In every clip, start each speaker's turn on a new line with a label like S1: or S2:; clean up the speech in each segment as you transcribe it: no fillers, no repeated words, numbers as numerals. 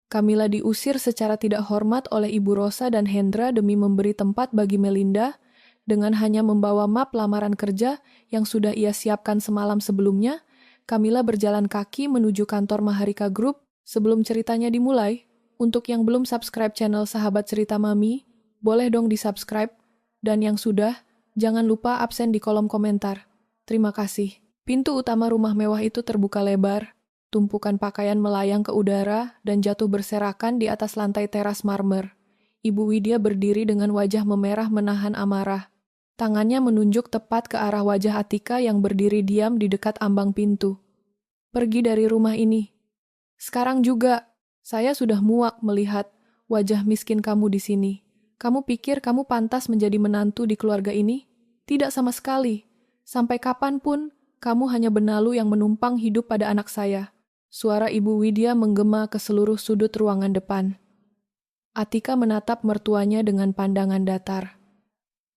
S1: Kamila diusir secara tidak hormat oleh Ibu Rosa dan Hendra demi memberi tempat bagi Melinda dengan hanya membawa map lamaran kerja yang sudah ia siapkan semalam sebelumnya. Kamila berjalan kaki menuju kantor Maharika Group. Sebelum ceritanya dimulai, untuk yang belum subscribe channel Sahabat Cerita Mami, boleh dong di-subscribe. Dan yang sudah, jangan lupa absen di kolom komentar. Terima kasih. Pintu utama rumah mewah itu terbuka lebar. Tumpukan pakaian melayang ke udara dan jatuh berserakan di atas lantai teras marmer. Ibu Widya berdiri dengan wajah memerah menahan amarah. Tangannya menunjuk tepat ke arah wajah Atika yang berdiri diam di dekat ambang pintu. Pergi dari rumah ini. Sekarang juga, saya sudah muak melihat wajah miskin kamu di sini. Kamu pikir kamu pantas menjadi menantu di keluarga ini? Tidak sama sekali. Sampai kapanpun, kamu hanya benalu yang menumpang hidup pada anak saya. Suara Ibu Widya menggema ke seluruh sudut ruangan depan. Atika menatap mertuanya dengan pandangan datar.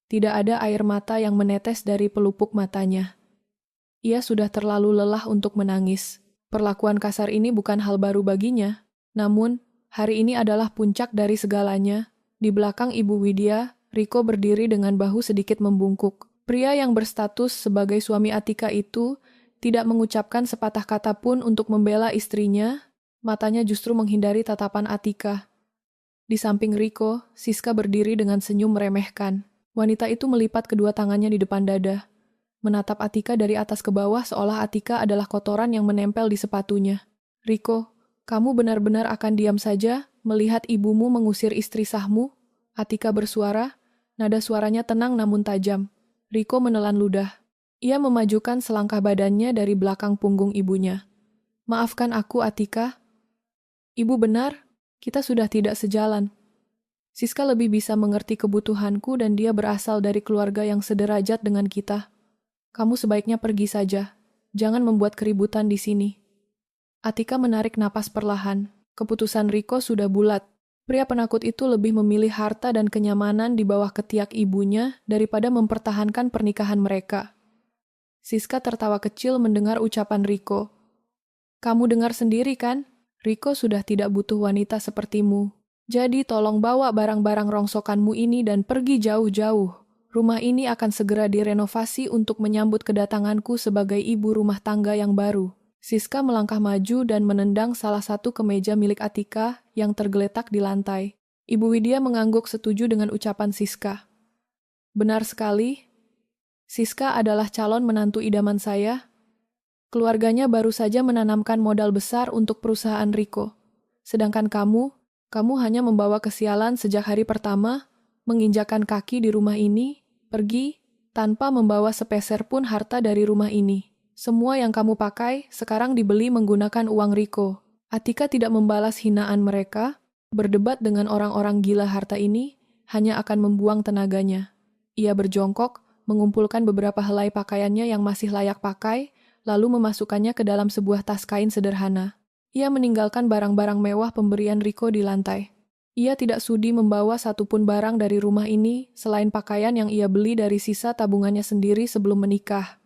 S1: Tidak ada air mata yang menetes dari pelupuk matanya. Ia sudah terlalu lelah untuk menangis. Perlakuan kasar ini bukan hal baru baginya. Namun, hari ini adalah puncak dari segalanya. Di belakang Ibu Widya, Riko berdiri dengan bahu sedikit membungkuk. Pria yang berstatus sebagai suami Atika itu tidak mengucapkan sepatah kata pun untuk membela istrinya, matanya justru menghindari tatapan Atika. Di samping Riko, Siska berdiri dengan senyum meremehkan. Wanita itu melipat kedua tangannya di depan dada, menatap Atika dari atas ke bawah seolah Atika adalah kotoran yang menempel di sepatunya. Riko, kamu benar-benar akan diam saja melihat ibumu mengusir istri sahmu? Atika bersuara, nada suaranya tenang namun tajam. Riko menelan ludah. Ia memajukan selangkah badannya dari belakang punggung ibunya. Maafkan aku, Atika. Ibu benar, kita sudah tidak sejalan. Siska lebih bisa mengerti kebutuhanku dan dia berasal dari keluarga yang sederajat dengan kita. Kamu sebaiknya pergi saja. Jangan membuat keributan di sini. Atika menarik napas perlahan. Keputusan Riko sudah bulat. Pria penakut itu lebih memilih harta dan kenyamanan di bawah ketiak ibunya daripada mempertahankan pernikahan mereka. Siska tertawa kecil mendengar ucapan Riko. Kamu dengar sendiri kan? Riko sudah tidak butuh wanita sepertimu. Jadi tolong bawa barang-barang rongsokanmu ini dan pergi jauh-jauh. Rumah ini akan segera direnovasi untuk menyambut kedatanganku sebagai ibu rumah tangga yang baru. Siska melangkah maju dan menendang salah satu kemeja milik Atika yang tergeletak di lantai. Ibu Widya mengangguk setuju dengan ucapan Siska. Benar sekali. Siska adalah calon menantu idaman saya. Keluarganya baru saja menanamkan modal besar untuk perusahaan Riko. Sedangkan kamu hanya membawa kesialan sejak hari pertama, menginjakan kaki di rumah ini, pergi, tanpa membawa sepeser pun harta dari rumah ini. Semua yang kamu pakai sekarang dibeli menggunakan uang Riko. Atika tidak membalas hinaan mereka, berdebat dengan orang-orang gila harta ini, hanya akan membuang tenaganya. Ia berjongkok, mengumpulkan beberapa helai pakaiannya yang masih layak pakai, lalu memasukkannya ke dalam sebuah tas kain sederhana. Ia meninggalkan barang-barang mewah pemberian Riko di lantai. Ia tidak sudi membawa satupun barang dari rumah ini selain pakaian yang ia beli dari sisa tabungannya sendiri sebelum menikah.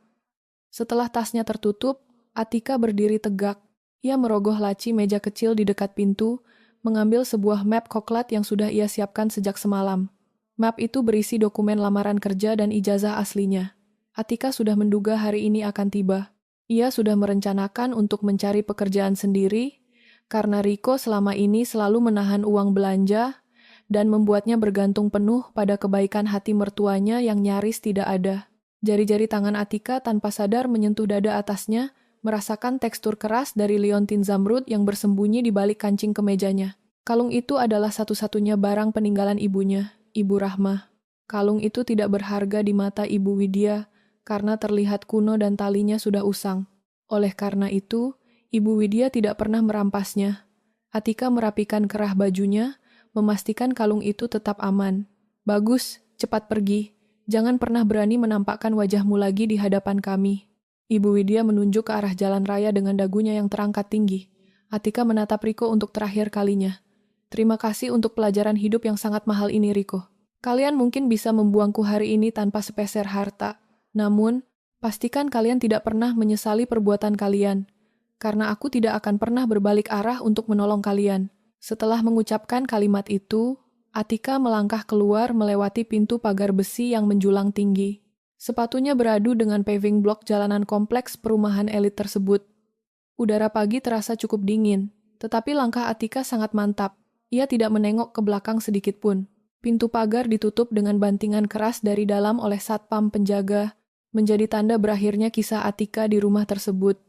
S1: Setelah tasnya tertutup, Atika berdiri tegak. Ia merogoh laci meja kecil di dekat pintu, mengambil sebuah map koklat yang sudah ia siapkan sejak semalam. Map itu berisi dokumen lamaran kerja dan ijazah aslinya. Atika sudah menduga hari ini akan tiba. Ia sudah merencanakan untuk mencari pekerjaan sendiri, karena Riko selama ini selalu menahan uang belanja dan membuatnya bergantung penuh pada kebaikan hati mertuanya yang nyaris tidak ada. Jari-jari tangan Atika tanpa sadar menyentuh dada atasnya, merasakan tekstur keras dari liontin zamrud yang bersembunyi di balik kancing kemejanya. Kalung itu adalah satu-satunya barang peninggalan ibunya, Ibu Rahma. Kalung itu tidak berharga di mata Ibu Widya karena terlihat kuno dan talinya sudah usang. Oleh karena itu, Ibu Widya tidak pernah merampasnya. Atika merapikan kerah bajunya, memastikan kalung itu tetap aman. Bagus, cepat pergi. Jangan pernah berani menampakkan wajahmu lagi di hadapan kami. Ibu Widya menunjuk ke arah jalan raya dengan dagunya yang terangkat tinggi. Atika menatap Riko untuk terakhir kalinya. Terima kasih untuk pelajaran hidup yang sangat mahal ini, Riko. Kalian mungkin bisa membuangku hari ini tanpa sepeser harta. Namun, pastikan kalian tidak pernah menyesali perbuatan kalian. Karena aku tidak akan pernah berbalik arah untuk menolong kalian. Setelah mengucapkan kalimat itu, Atika melangkah keluar melewati pintu pagar besi yang menjulang tinggi. Sepatunya beradu dengan paving block jalanan kompleks perumahan elit tersebut. Udara pagi terasa cukup dingin, tetapi langkah Atika sangat mantap. Ia tidak menengok ke belakang sedikit pun. Pintu pagar ditutup dengan bantingan keras dari dalam oleh satpam penjaga, menjadi tanda berakhirnya kisah Atika di rumah tersebut.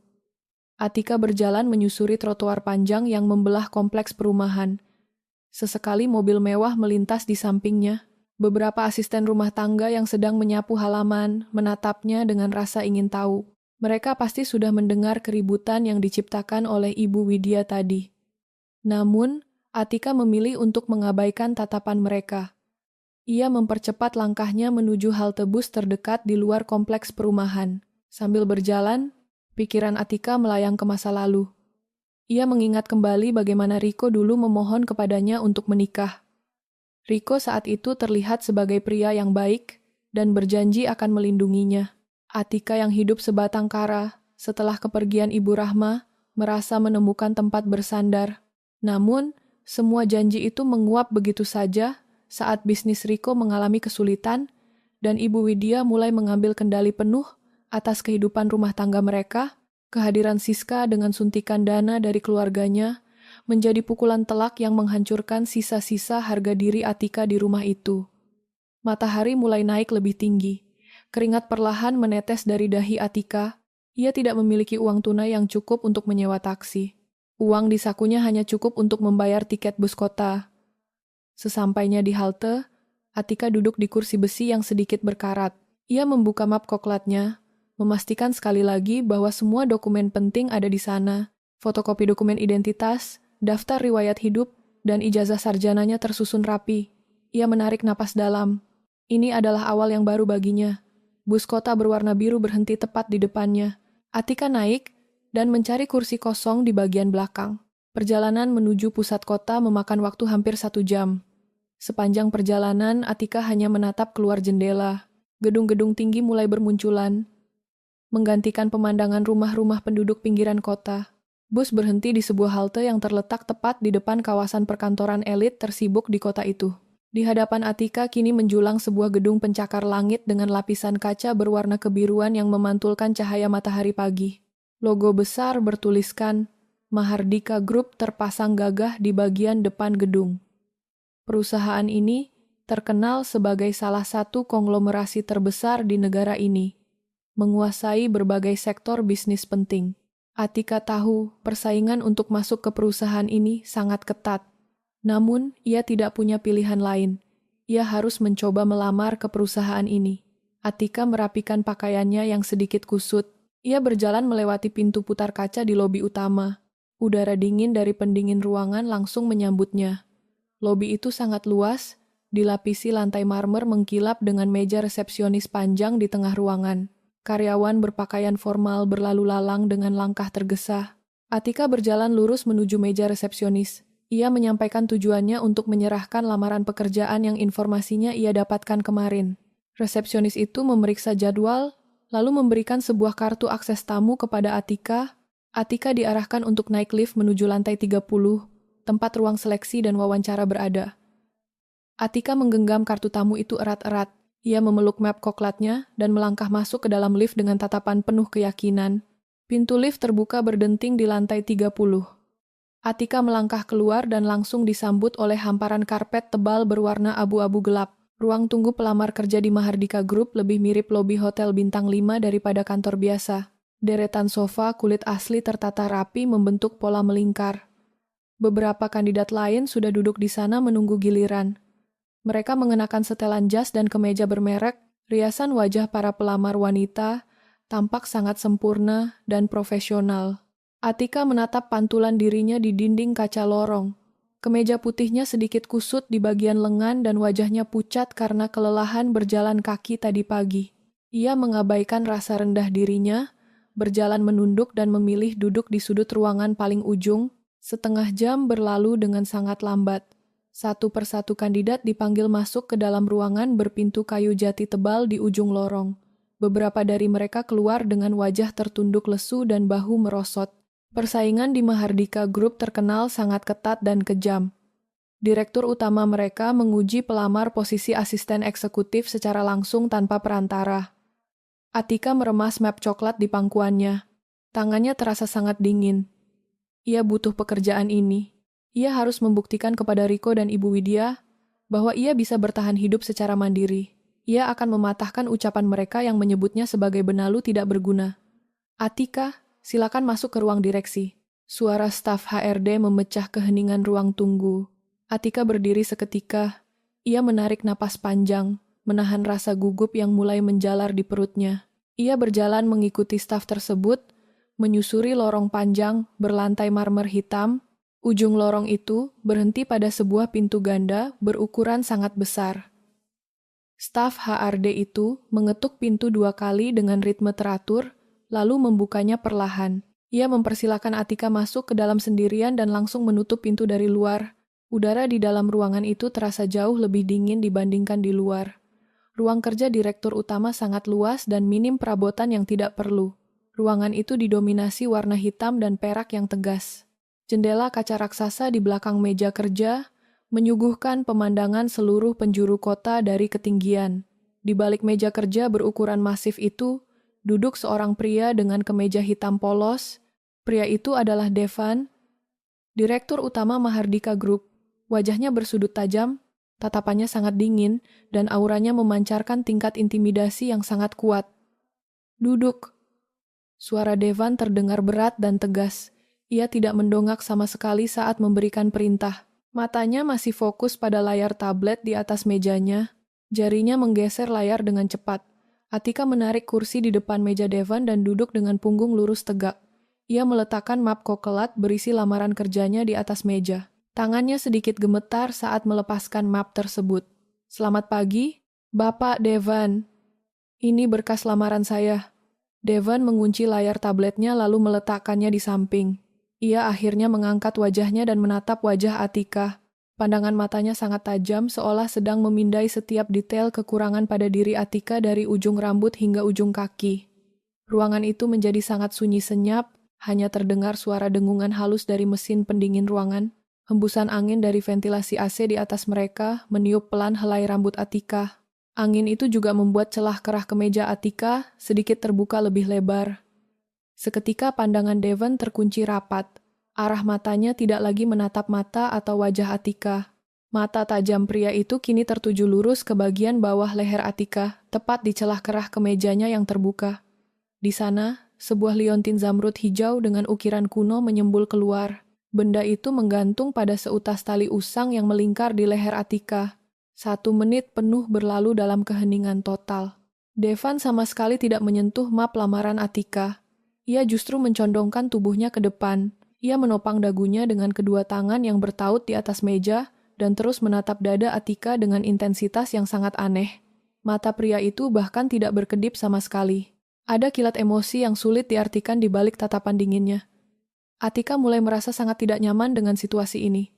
S1: Atika berjalan menyusuri trotoar panjang yang membelah kompleks perumahan. Sesekali mobil mewah melintas di sampingnya. Beberapa asisten rumah tangga yang sedang menyapu halaman menatapnya dengan rasa ingin tahu. Mereka pasti sudah mendengar keributan yang diciptakan oleh Ibu Widya tadi. Namun, Atika memilih untuk mengabaikan tatapan mereka. Ia mempercepat langkahnya menuju halte bus terdekat di luar kompleks perumahan. Sambil berjalan, pikiran Atika melayang ke masa lalu. Ia mengingat kembali bagaimana Riko dulu memohon kepadanya untuk menikah. Riko saat itu terlihat sebagai pria yang baik dan berjanji akan melindunginya. Atika yang hidup sebatang kara setelah kepergian Ibu Rahma merasa menemukan tempat bersandar. Namun, semua janji itu menguap begitu saja saat bisnis Riko mengalami kesulitan dan Ibu Widya mulai mengambil kendali penuh atas kehidupan rumah tangga mereka. Kehadiran Siska dengan suntikan dana dari keluarganya menjadi pukulan telak yang menghancurkan sisa-sisa harga diri Atika di rumah itu. Matahari mulai naik lebih tinggi. Keringat perlahan menetes dari dahi Atika. Ia tidak memiliki uang tunai yang cukup untuk menyewa taksi. Uang di sakunya hanya cukup untuk membayar tiket bus kota. Sesampainya di halte, Atika duduk di kursi besi yang sedikit berkarat. Ia membuka map koklatnya, memastikan sekali lagi bahwa semua dokumen penting ada di sana. Fotokopi dokumen identitas, daftar riwayat hidup, dan ijazah sarjananya tersusun rapi. Ia menarik napas dalam. Ini adalah awal yang baru baginya. Bus kota berwarna biru berhenti tepat di depannya. Atika naik dan mencari kursi kosong di bagian belakang. Perjalanan menuju pusat kota memakan waktu hampir 1 jam. Sepanjang perjalanan, Atika hanya menatap keluar jendela. Gedung-gedung tinggi mulai bermunculan, menggantikan pemandangan rumah-rumah penduduk pinggiran kota. Bus berhenti di sebuah halte yang terletak tepat di depan kawasan perkantoran elit tersibuk di kota itu. Di hadapan Atika kini menjulang sebuah gedung pencakar langit dengan lapisan kaca berwarna kebiruan yang memantulkan cahaya matahari pagi. Logo besar bertuliskan Mahardika Group terpasang gagah di bagian depan gedung. Perusahaan ini terkenal sebagai salah satu konglomerasi terbesar di negara ini, menguasai berbagai sektor bisnis penting. Atika tahu persaingan untuk masuk ke perusahaan ini sangat ketat. Namun, ia tidak punya pilihan lain. Ia harus mencoba melamar ke perusahaan ini. Atika merapikan pakaiannya yang sedikit kusut. Ia berjalan melewati pintu putar kaca di lobi utama. Udara dingin dari pendingin ruangan langsung menyambutnya. Lobi itu sangat luas, dilapisi lantai marmer mengkilap dengan meja resepsionis panjang di tengah ruangan. Karyawan berpakaian formal berlalu lalang dengan langkah tergesa. Atika berjalan lurus menuju meja resepsionis. Ia menyampaikan tujuannya untuk menyerahkan lamaran pekerjaan yang informasinya ia dapatkan kemarin. Resepsionis itu memeriksa jadwal, lalu memberikan sebuah kartu akses tamu kepada Atika. Atika diarahkan untuk naik lift menuju lantai 30, tempat ruang seleksi dan wawancara berada. Atika menggenggam kartu tamu itu erat-erat. Ia memeluk map koklatnya dan melangkah masuk ke dalam lift dengan tatapan penuh keyakinan. Pintu lift terbuka berdenting di lantai 30. Atika melangkah keluar dan langsung disambut oleh hamparan karpet tebal berwarna abu-abu gelap. Ruang tunggu pelamar kerja di Mahardika Group lebih mirip lobi hotel bintang 5 daripada kantor biasa. Deretan sofa kulit asli tertata rapi membentuk pola melingkar. Beberapa kandidat lain sudah duduk di sana menunggu giliran. Mereka mengenakan setelan jas dan kemeja bermerek. Riasan wajah para pelamar wanita tampak sangat sempurna dan profesional. Atika menatap pantulan dirinya di dinding kaca lorong. Kemeja putihnya sedikit kusut di bagian lengan dan wajahnya pucat karena kelelahan berjalan kaki tadi pagi. Ia mengabaikan rasa rendah dirinya, berjalan menunduk dan memilih duduk di sudut ruangan paling ujung. Setengah jam berlalu dengan sangat lambat. Satu persatu kandidat dipanggil masuk ke dalam ruangan berpintu kayu jati tebal di ujung lorong. Beberapa dari mereka keluar dengan wajah tertunduk lesu dan bahu merosot. Persaingan di Mahardika Group terkenal sangat ketat dan kejam. Direktur utama mereka menguji pelamar posisi asisten eksekutif secara langsung tanpa perantara. Atika meremas map coklat di pangkuannya. Tangannya terasa sangat dingin. Ia butuh pekerjaan ini. Ia harus membuktikan kepada Riko dan Ibu Widya bahwa ia bisa bertahan hidup secara mandiri. Ia akan mematahkan ucapan mereka yang menyebutnya sebagai benalu tidak berguna. Atika, silakan masuk ke ruang direksi. Suara staf HRD memecah keheningan ruang tunggu. Atika berdiri seketika. Ia menarik napas panjang, menahan rasa gugup yang mulai menjalar di perutnya. Ia berjalan mengikuti staf tersebut, menyusuri lorong panjang berlantai marmer hitam. Ujung lorong itu berhenti pada sebuah pintu ganda berukuran sangat besar. Staf HRD itu mengetuk pintu 2 kali dengan ritme teratur, lalu membukanya perlahan. Ia mempersilakan Atika masuk ke dalam sendirian dan langsung menutup pintu dari luar. Udara di dalam ruangan itu terasa jauh lebih dingin dibandingkan di luar. Ruang kerja direktur utama sangat luas dan minim perabotan yang tidak perlu. Ruangan itu didominasi warna hitam dan perak yang tegas. Jendela kaca raksasa di belakang meja kerja menyuguhkan pemandangan seluruh penjuru kota dari ketinggian. Di balik meja kerja berukuran masif itu, duduk seorang pria dengan kemeja hitam polos. Pria itu adalah Devan, direktur utama Mahardika Group. Wajahnya bersudut tajam, tatapannya sangat dingin, dan auranya memancarkan tingkat intimidasi yang sangat kuat. Duduk. Suara Devan terdengar berat dan tegas. Ia tidak mendongak sama sekali saat memberikan perintah. Matanya masih fokus pada layar tablet di atas mejanya. Jarinya menggeser layar dengan cepat. Atika menarik kursi di depan meja Devan dan duduk dengan punggung lurus tegak. Ia meletakkan map kokelat berisi lamaran kerjanya di atas meja. Tangannya sedikit gemetar saat melepaskan map tersebut. Selamat pagi, Bapak Devan. Ini berkas lamaran saya. Devan mengunci layar tabletnya lalu meletakkannya di samping. Ia akhirnya mengangkat wajahnya dan menatap wajah Atika. Pandangan matanya sangat tajam seolah sedang memindai setiap detail kekurangan pada diri Atika dari ujung rambut hingga ujung kaki. Ruangan itu menjadi sangat sunyi senyap, hanya terdengar suara dengungan halus dari mesin pendingin ruangan. Hembusan angin dari ventilasi AC di atas mereka meniup pelan helai rambut Atika. Angin itu juga membuat celah kerah kemeja Atika sedikit terbuka lebih lebar. Seketika pandangan Devan terkunci rapat. Arah matanya tidak lagi menatap mata atau wajah Atika. Mata tajam pria itu kini tertuju lurus ke bagian bawah leher Atika, tepat di celah kerah kemejanya yang terbuka. Di sana, sebuah liontin zamrud hijau dengan ukiran kuno menyembul keluar. Benda itu menggantung pada seutas tali usang yang melingkar di leher Atika. 1 menit penuh berlalu dalam keheningan total. Devan sama sekali tidak menyentuh map lamaran Atika. Ia justru mencondongkan tubuhnya ke depan. Ia menopang dagunya dengan kedua tangan yang bertaut di atas meja dan terus menatap dada Atika dengan intensitas yang sangat aneh. Mata pria itu bahkan tidak berkedip sama sekali. Ada kilat emosi yang sulit diartikan di balik tatapan dinginnya. Atika mulai merasa sangat tidak nyaman dengan situasi ini.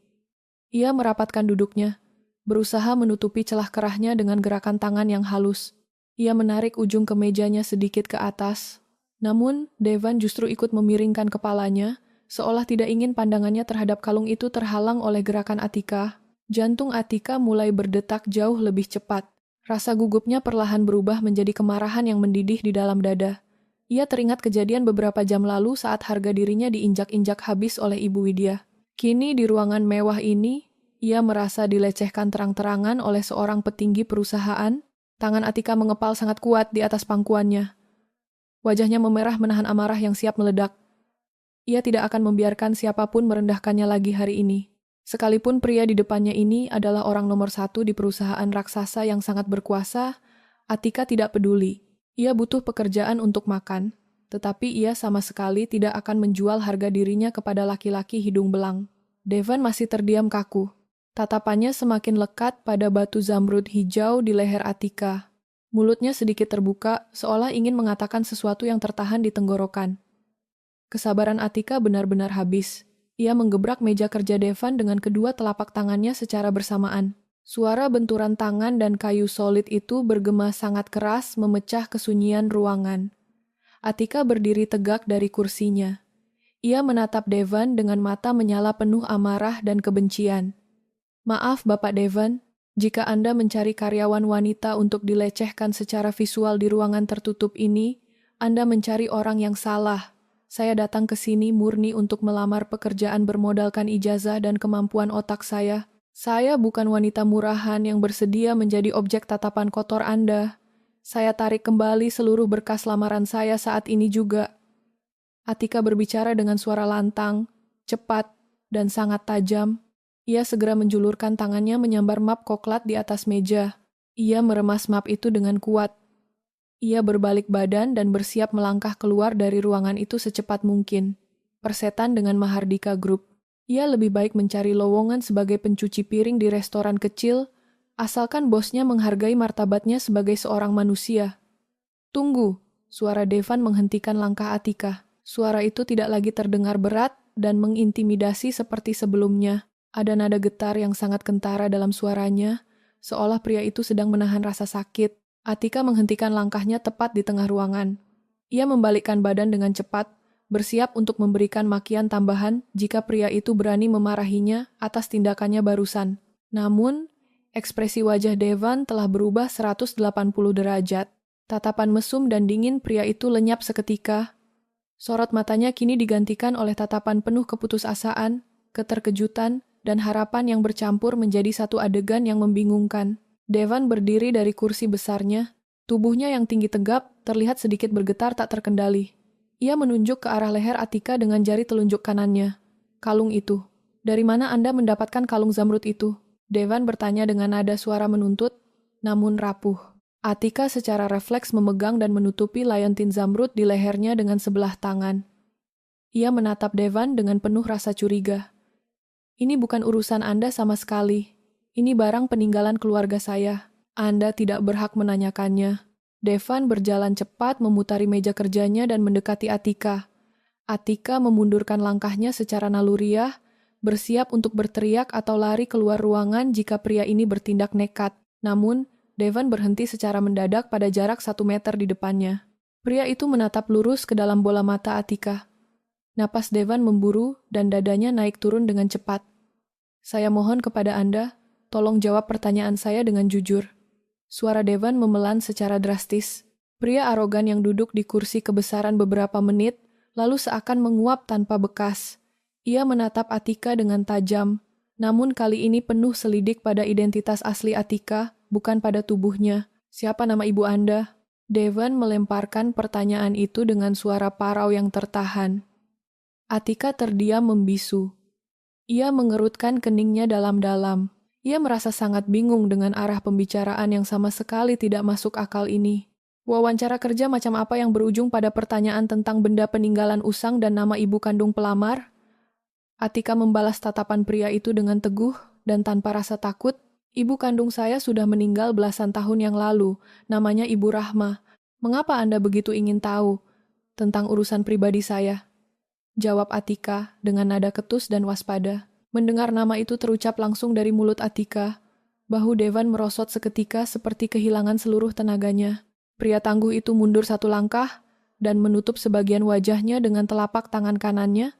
S1: Ia merapatkan duduknya, berusaha menutupi celah kerahnya dengan gerakan tangan yang halus. Ia menarik ujung kemejanya sedikit ke atas. Namun, Devan justru ikut memiringkan kepalanya, seolah tidak ingin pandangannya terhadap kalung itu terhalang oleh gerakan Atika. Jantung Atika mulai berdetak jauh lebih cepat. Rasa gugupnya perlahan berubah menjadi kemarahan yang mendidih di dalam dada. Ia teringat kejadian beberapa jam lalu saat harga dirinya diinjak-injak habis oleh Ibu Widya. Kini di ruangan mewah ini, ia merasa dilecehkan terang-terangan oleh seorang petinggi perusahaan. Tangan Atika mengepal sangat kuat di atas pangkuannya. Wajahnya memerah menahan amarah yang siap meledak. Ia tidak akan membiarkan siapapun merendahkannya lagi hari ini. Sekalipun pria di depannya ini adalah orang nomor 1 di perusahaan raksasa yang sangat berkuasa, Atika tidak peduli. Ia butuh pekerjaan untuk makan, tetapi ia sama sekali tidak akan menjual harga dirinya kepada laki-laki hidung belang. Devan masih terdiam kaku. Tatapannya semakin lekat pada batu zamrud hijau di leher Atika. Mulutnya sedikit terbuka, seolah ingin mengatakan sesuatu yang tertahan di tenggorokan. Kesabaran Atika benar-benar habis. Ia menggebrak meja kerja Devan dengan kedua telapak tangannya secara bersamaan. Suara benturan tangan dan kayu solid itu bergema sangat keras memecah kesunyian ruangan. Atika berdiri tegak dari kursinya. Ia menatap Devan dengan mata menyala penuh amarah dan kebencian. Maaf Bapak Devan, jika Anda mencari karyawan wanita untuk dilecehkan secara visual di ruangan tertutup ini, Anda mencari orang yang salah. Saya datang ke sini murni untuk melamar pekerjaan bermodalkan ijazah dan kemampuan otak saya. Saya bukan wanita murahan yang bersedia menjadi objek tatapan kotor Anda. Saya tarik kembali seluruh berkas lamaran saya saat ini juga. Atika berbicara dengan suara lantang, cepat, dan sangat tajam. Ia segera menjulurkan tangannya menyambar map koklat di atas meja. Ia meremas map itu dengan kuat. Ia berbalik badan dan bersiap melangkah keluar dari ruangan itu secepat mungkin. Persetan dengan Mahardika Group. Ia lebih baik mencari lowongan sebagai pencuci piring di restoran kecil, asalkan bosnya menghargai martabatnya sebagai seorang manusia. Tunggu, suara Devan menghentikan langkah Atika. Suara itu tidak lagi terdengar berat dan mengintimidasi seperti sebelumnya. Ada nada getar yang sangat kentara dalam suaranya, seolah pria itu sedang menahan rasa sakit. Atika menghentikan langkahnya tepat di tengah ruangan. Ia membalikkan badan dengan cepat, bersiap untuk memberikan makian tambahan jika pria itu berani memarahinya atas tindakannya barusan. Namun, ekspresi wajah Devan telah berubah 180 derajat. Tatapan mesum dan dingin pria itu lenyap seketika. Sorot matanya kini digantikan oleh tatapan penuh keputusasaan, keterkejutan, dan harapan yang bercampur menjadi satu adegan yang membingungkan. Devan berdiri dari kursi besarnya. Tubuhnya yang tinggi tegap terlihat sedikit bergetar tak terkendali. Ia menunjuk ke arah leher Atika dengan jari telunjuk kanannya. Kalung itu. Dari mana Anda mendapatkan kalung zamrud itu? Devan bertanya dengan nada suara menuntut, namun rapuh. Atika secara refleks memegang dan menutupi liontin zamrud di lehernya dengan sebelah tangan. Ia menatap Devan dengan penuh rasa curiga. Ini bukan urusan Anda sama sekali. Ini barang peninggalan keluarga saya. Anda tidak berhak menanyakannya. Devan berjalan cepat memutari meja kerjanya dan mendekati Atika. Atika memundurkan langkahnya secara naluriah, bersiap untuk berteriak atau lari keluar ruangan jika pria ini bertindak nekat. Namun, Devan berhenti secara mendadak pada jarak 1 meter di depannya. Pria itu menatap lurus ke dalam bola mata Atika. Napas Devan memburu dan dadanya naik turun dengan cepat. Saya mohon kepada Anda, tolong jawab pertanyaan saya dengan jujur. Suara Devan memelan secara drastis. Pria arogan yang duduk di kursi kebesaran beberapa menit, lalu seakan menguap tanpa bekas. Ia menatap Atika dengan tajam, namun kali ini penuh selidik pada identitas asli Atika, bukan pada tubuhnya. Siapa nama ibu Anda? Devan melemparkan pertanyaan itu dengan suara parau yang tertahan. Atika terdiam membisu. Ia mengerutkan keningnya dalam-dalam. Ia merasa sangat bingung dengan arah pembicaraan yang sama sekali tidak masuk akal ini. Wawancara kerja macam apa yang berujung pada pertanyaan tentang benda peninggalan usang dan nama ibu kandung pelamar? Atika membalas tatapan pria itu dengan teguh dan tanpa rasa takut. Ibu kandung saya sudah meninggal belasan tahun yang lalu, namanya Ibu Rahma. Mengapa Anda begitu ingin tahu tentang urusan pribadi saya? Jawab Atika dengan nada ketus dan waspada. Mendengar nama itu terucap langsung dari mulut Atika, bahu Devan merosot seketika seperti kehilangan seluruh tenaganya. Pria tangguh itu mundur 1 langkah dan menutup sebagian wajahnya dengan telapak tangan kanannya.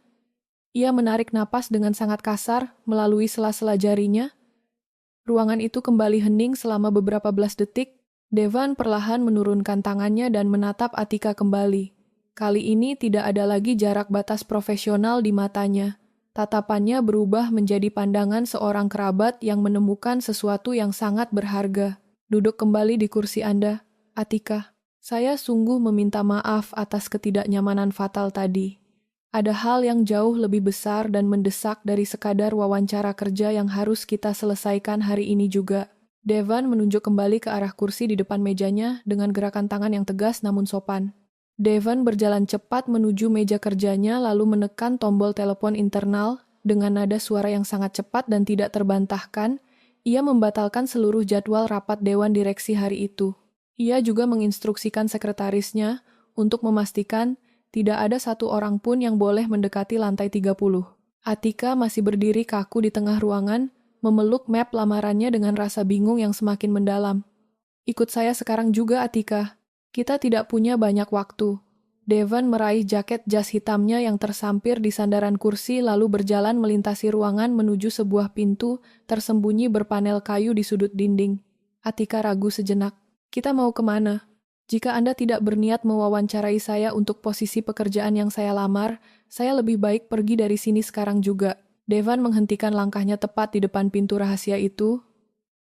S1: Ia menarik napas dengan sangat kasar melalui sela-sela jarinya. Ruangan itu kembali hening selama beberapa belas detik. Devan perlahan menurunkan tangannya dan menatap Atika kembali. Kali ini tidak ada lagi jarak batas profesional di matanya. Tatapannya berubah menjadi pandangan seorang kerabat yang menemukan sesuatu yang sangat berharga. Duduk kembali di kursi Anda, Atika. Saya sungguh meminta maaf atas ketidaknyamanan fatal tadi. Ada hal yang jauh lebih besar dan mendesak dari sekadar wawancara kerja yang harus kita selesaikan hari ini juga. Devan menunjuk kembali ke arah kursi di depan mejanya dengan gerakan tangan yang tegas namun sopan. Devan berjalan cepat menuju meja kerjanya lalu menekan tombol telepon internal dengan nada suara yang sangat cepat dan tidak terbantahkan. Ia membatalkan seluruh jadwal rapat Dewan Direksi hari itu. Ia juga menginstruksikan sekretarisnya untuk memastikan tidak ada satu orang pun yang boleh mendekati lantai 30. Atika masih berdiri kaku di tengah ruangan, memeluk map lamarannya dengan rasa bingung yang semakin mendalam. Ikut saya sekarang juga, Atika. Kita tidak punya banyak waktu. Devan meraih jaket jas hitamnya yang tersampir di sandaran kursi lalu berjalan melintasi ruangan menuju sebuah pintu tersembunyi berpanel kayu di sudut dinding. Atika ragu sejenak. Kita mau kemana? Jika Anda tidak berniat mewawancarai saya untuk posisi pekerjaan yang saya lamar, saya lebih baik pergi dari sini sekarang juga. Devan menghentikan langkahnya tepat di depan pintu rahasia itu,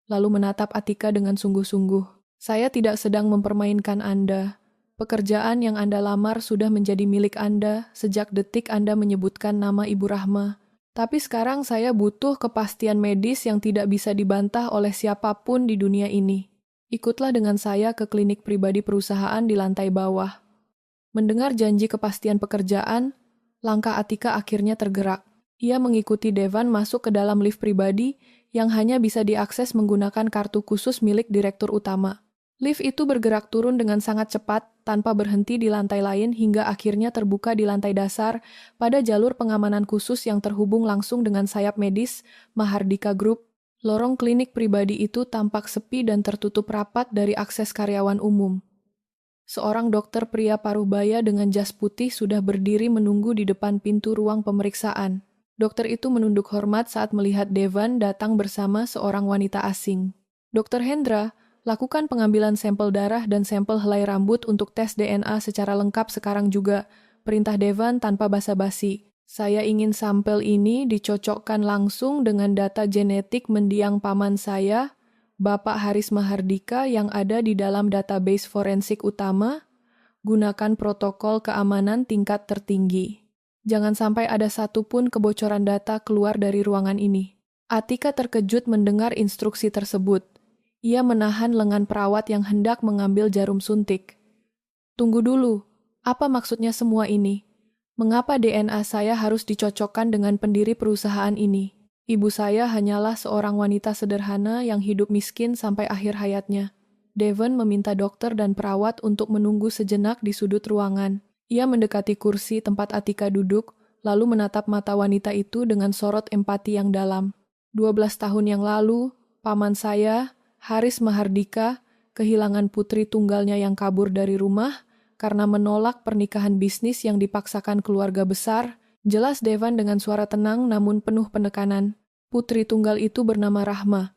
S1: lalu menatap Atika dengan sungguh-sungguh. Saya tidak sedang mempermainkan Anda. Pekerjaan yang Anda lamar sudah menjadi milik Anda sejak detik Anda menyebutkan nama Ibu Rahma. Tapi sekarang saya butuh kepastian medis yang tidak bisa dibantah oleh siapapun di dunia ini. Ikutlah dengan saya ke klinik pribadi perusahaan di lantai bawah. Mendengar janji kepastian pekerjaan, langkah Atika akhirnya tergerak. Ia mengikuti Devan masuk ke dalam lift pribadi yang hanya bisa diakses menggunakan kartu khusus milik direktur utama. Lift itu bergerak turun dengan sangat cepat, tanpa berhenti di lantai lain hingga akhirnya terbuka di lantai dasar pada jalur pengamanan khusus yang terhubung langsung dengan sayap medis Mahardika Group. Lorong klinik pribadi itu tampak sepi dan tertutup rapat dari akses karyawan umum. Seorang dokter pria paruh baya dengan jas putih sudah berdiri menunggu di depan pintu ruang pemeriksaan. Dokter itu menunduk hormat saat melihat Devan datang bersama seorang wanita asing. Dr. Hendra, lakukan pengambilan sampel darah dan sampel helai rambut untuk tes DNA secara lengkap sekarang juga, perintah Devan tanpa basa-basi. Saya ingin sampel ini dicocokkan langsung dengan data genetik mendiang paman saya, Bapak Haris Mahardika yang ada di dalam database forensik utama. Gunakan protokol keamanan tingkat tertinggi. Jangan sampai ada satupun kebocoran data keluar dari ruangan ini. Atika terkejut mendengar instruksi tersebut. Ia menahan lengan perawat yang hendak mengambil jarum suntik. Tunggu dulu, apa maksudnya semua ini? Mengapa DNA saya harus dicocokkan dengan pendiri perusahaan ini? Ibu saya hanyalah seorang wanita sederhana yang hidup miskin sampai akhir hayatnya. Devan meminta dokter dan perawat untuk menunggu sejenak di sudut ruangan. Ia mendekati kursi tempat Atika duduk, lalu menatap mata wanita itu dengan sorot empati yang dalam. 12 tahun yang lalu, paman saya, Haris Mahardika, kehilangan putri tunggalnya yang kabur dari rumah karena menolak pernikahan bisnis yang dipaksakan keluarga besar. Jelas Devan dengan suara tenang namun penuh penekanan. Putri tunggal itu bernama Rahma.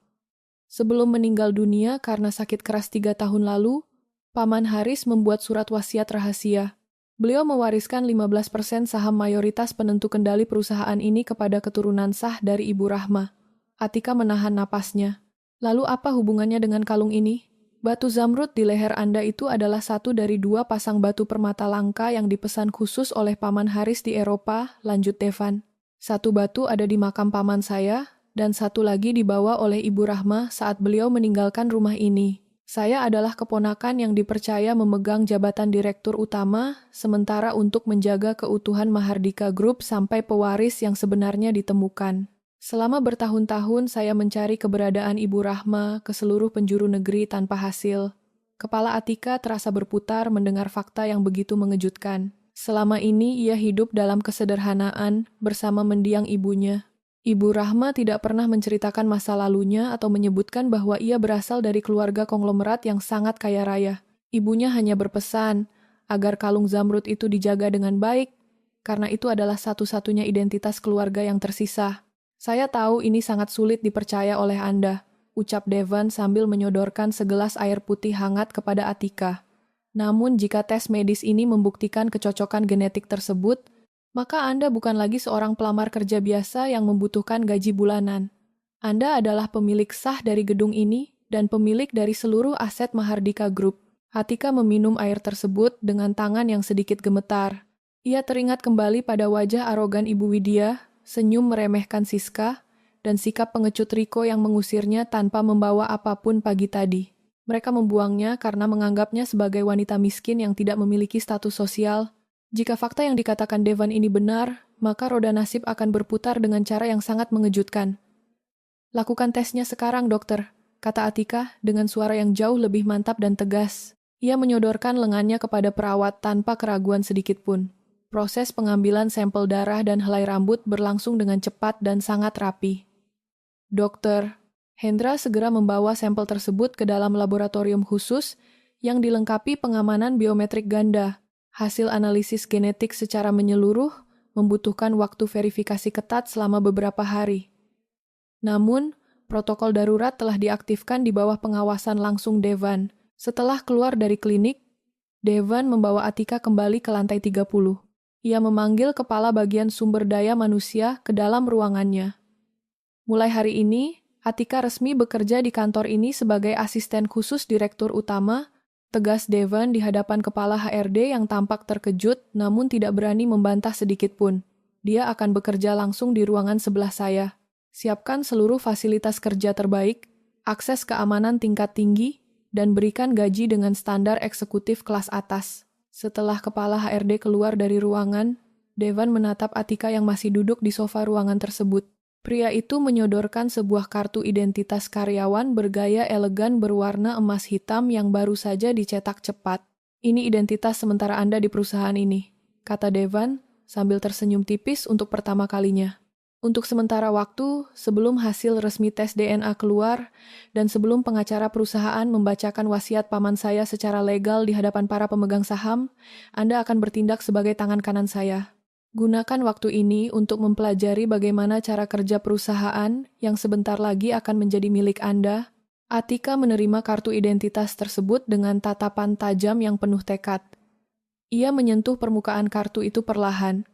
S1: Sebelum meninggal dunia karena sakit keras 3 tahun lalu, Paman Haris membuat surat wasiat rahasia. Beliau mewariskan 15% saham mayoritas penentu kendali perusahaan ini kepada keturunan sah dari Ibu Rahma. Atika menahan napasnya. Lalu apa hubungannya dengan kalung ini? Batu zamrud di leher Anda itu adalah satu dari 2 pasang batu permata langka yang dipesan khusus oleh Paman Haris di Eropa, lanjut Devan. 1 batu ada di makam paman saya, dan 1 lagi dibawa oleh Ibu Rahma saat beliau meninggalkan rumah ini. Saya adalah keponakan yang dipercaya memegang jabatan direktur utama, sementara untuk menjaga keutuhan Mahardika Group sampai pewaris yang sebenarnya ditemukan. Selama bertahun-tahun saya mencari keberadaan Ibu Rahma ke seluruh penjuru negeri tanpa hasil. Kepala Atika terasa berputar mendengar fakta yang begitu mengejutkan. Selama ini ia hidup dalam kesederhanaan bersama mendiang ibunya. Ibu Rahma tidak pernah menceritakan masa lalunya atau menyebutkan bahwa ia berasal dari keluarga konglomerat yang sangat kaya raya. Ibunya hanya berpesan agar kalung zamrud itu dijaga dengan baik, karena itu adalah satu-satunya identitas keluarga yang tersisa. Saya tahu ini sangat sulit dipercaya oleh Anda, ucap Devan sambil menyodorkan segelas air putih hangat kepada Atika. Namun jika tes medis ini membuktikan kecocokan genetik tersebut, maka Anda bukan lagi seorang pelamar kerja biasa yang membutuhkan gaji bulanan. Anda adalah pemilik sah dari gedung ini dan pemilik dari seluruh aset Mahardika Group. Atika meminum air tersebut dengan tangan yang sedikit gemetar. Ia teringat kembali pada wajah arogan Ibu Widya, senyum meremehkan Siska, dan sikap pengecut Riko yang mengusirnya tanpa membawa apapun pagi tadi. Mereka membuangnya karena menganggapnya sebagai wanita miskin yang tidak memiliki status sosial. Jika fakta yang dikatakan Devan ini benar, maka roda nasib akan berputar dengan cara yang sangat mengejutkan. Lakukan tesnya sekarang, dokter, kata Atika dengan suara yang jauh lebih mantap dan tegas. Ia menyodorkan lengannya kepada perawat tanpa keraguan sedikitpun. Proses pengambilan sampel darah dan helai rambut berlangsung dengan cepat dan sangat rapi. Dokter, Hendra segera membawa sampel tersebut ke dalam laboratorium khusus yang dilengkapi pengamanan biometrik ganda. Hasil analisis genetik secara menyeluruh membutuhkan waktu verifikasi ketat selama beberapa hari. Namun, protokol darurat telah diaktifkan di bawah pengawasan langsung Devan. Setelah keluar dari klinik, Devan membawa Atika kembali ke lantai 30. Ia memanggil kepala bagian sumber daya manusia ke dalam ruangannya. Mulai hari ini, Atika resmi bekerja di kantor ini sebagai asisten khusus direktur utama, tegas Devan di hadapan kepala HRD yang tampak terkejut namun tidak berani membantah sedikit pun. Dia akan bekerja langsung di ruangan sebelah saya. Siapkan seluruh fasilitas kerja terbaik, akses keamanan tingkat tinggi, dan berikan gaji dengan standar eksekutif kelas atas. Setelah kepala HRD keluar dari ruangan, Devan menatap Atika yang masih duduk di sofa ruangan tersebut. Pria itu menyodorkan sebuah kartu identitas karyawan bergaya elegan berwarna emas hitam yang baru saja dicetak cepat. Ini identitas sementara Anda di perusahaan ini, kata Devan sambil tersenyum tipis untuk pertama kalinya. Untuk sementara waktu, sebelum hasil resmi tes DNA keluar, dan sebelum pengacara perusahaan membacakan wasiat paman saya secara legal di hadapan para pemegang saham, Anda akan bertindak sebagai tangan kanan saya. Gunakan waktu ini untuk mempelajari bagaimana cara kerja perusahaan yang sebentar lagi akan menjadi milik Anda. Atika menerima kartu identitas tersebut dengan tatapan tajam yang penuh tekad. Ia menyentuh permukaan kartu itu perlahan.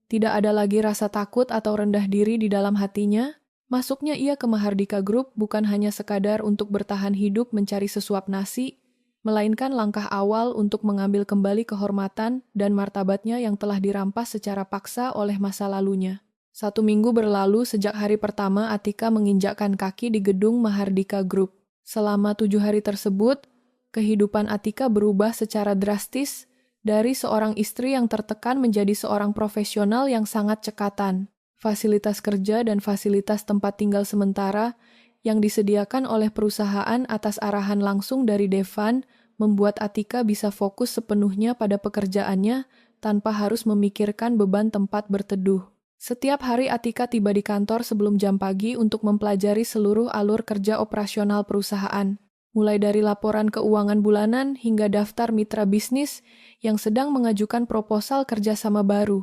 S1: Tidak ada lagi rasa takut atau rendah diri di dalam hatinya. Masuknya ia ke Mahardika Group bukan hanya sekadar untuk bertahan hidup mencari sesuap nasi, melainkan langkah awal untuk mengambil kembali kehormatan dan martabatnya yang telah dirampas secara paksa oleh masa lalunya. 1 minggu berlalu sejak hari pertama Atika menginjakkan kaki di gedung Mahardika Group. Selama 7 hari tersebut, kehidupan Atika berubah secara drastis, dari seorang istri yang tertekan menjadi seorang profesional yang sangat cekatan. Fasilitas kerja dan fasilitas tempat tinggal sementara yang disediakan oleh perusahaan atas arahan langsung dari Devan membuat Atika bisa fokus sepenuhnya pada pekerjaannya tanpa harus memikirkan beban tempat berteduh. Setiap hari Atika tiba di kantor sebelum jam pagi untuk mempelajari seluruh alur kerja operasional perusahaan. Mulai dari laporan keuangan bulanan hingga daftar mitra bisnis yang sedang mengajukan proposal kerjasama baru.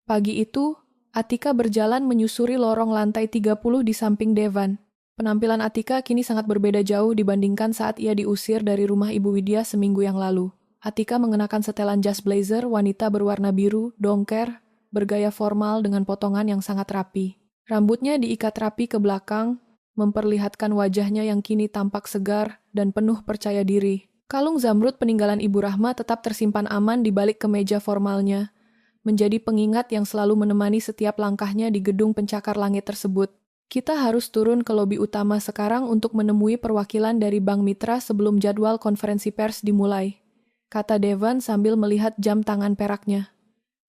S1: Pagi itu, Atika berjalan menyusuri lorong lantai 30 di samping Devan. Penampilan Atika kini sangat berbeda jauh dibandingkan saat ia diusir dari rumah Ibu Widya seminggu yang lalu. Atika mengenakan setelan jas blazer wanita berwarna biru, dongker, bergaya formal dengan potongan yang sangat rapi. Rambutnya diikat rapi ke belakang, memperlihatkan wajahnya yang kini tampak segar dan penuh percaya diri. Kalung zamrud peninggalan Ibu Rahma tetap tersimpan aman di balik kemeja formalnya, menjadi pengingat yang selalu menemani setiap langkahnya di gedung pencakar langit tersebut. Kita harus turun ke lobi utama sekarang untuk menemui perwakilan dari Bank Mitra sebelum jadwal konferensi pers dimulai, kata Devan sambil melihat jam tangan peraknya.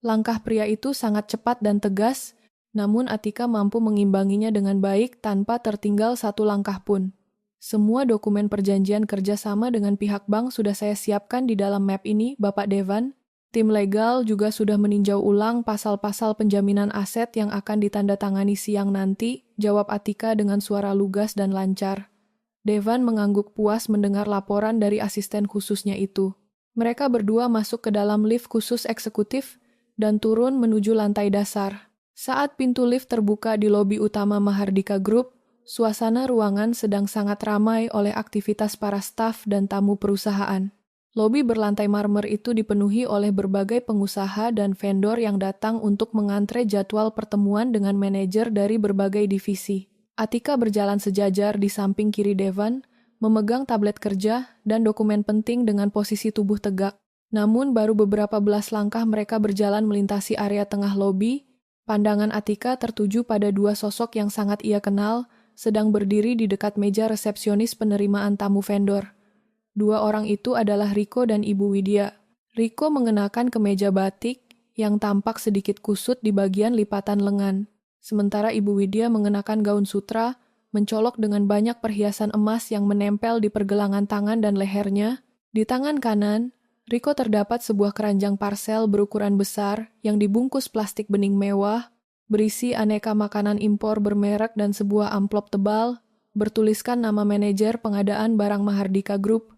S1: Langkah pria itu sangat cepat dan tegas, namun Atika mampu mengimbanginya dengan baik tanpa tertinggal satu langkah pun. Semua dokumen perjanjian kerjasama dengan pihak bank sudah saya siapkan di dalam map ini, Bapak Devan. Tim legal juga sudah meninjau ulang pasal-pasal penjaminan aset yang akan ditandatangani siang nanti, jawab Atika dengan suara lugas dan lancar. Devan mengangguk puas mendengar laporan dari asisten khususnya itu. Mereka berdua masuk ke dalam lift khusus eksekutif dan turun menuju lantai dasar. Saat pintu lift terbuka di lobi utama Mahardika Group, suasana ruangan sedang sangat ramai oleh aktivitas para staf dan tamu perusahaan. Lobi berlantai marmer itu dipenuhi oleh berbagai pengusaha dan vendor yang datang untuk mengantre jadwal pertemuan dengan manajer dari berbagai divisi. Atika berjalan sejajar di samping kiri Devan, memegang tablet kerja dan dokumen penting dengan posisi tubuh tegak. Namun baru beberapa belas langkah mereka berjalan melintasi area tengah lobi, pandangan Atika tertuju pada dua sosok yang sangat ia kenal, sedang berdiri di dekat meja resepsionis penerimaan tamu vendor. Dua orang itu adalah Riko dan Ibu Widya. Riko mengenakan kemeja batik yang tampak sedikit kusut di bagian lipatan lengan. Sementara Ibu Widya mengenakan gaun sutra, mencolok dengan banyak perhiasan emas yang menempel di pergelangan tangan dan lehernya. Di tangan kanan, Riko terdapat sebuah keranjang parsel berukuran besar yang dibungkus plastik bening mewah, berisi aneka makanan impor bermerek dan sebuah amplop tebal, bertuliskan nama manajer pengadaan barang Mahardika Group.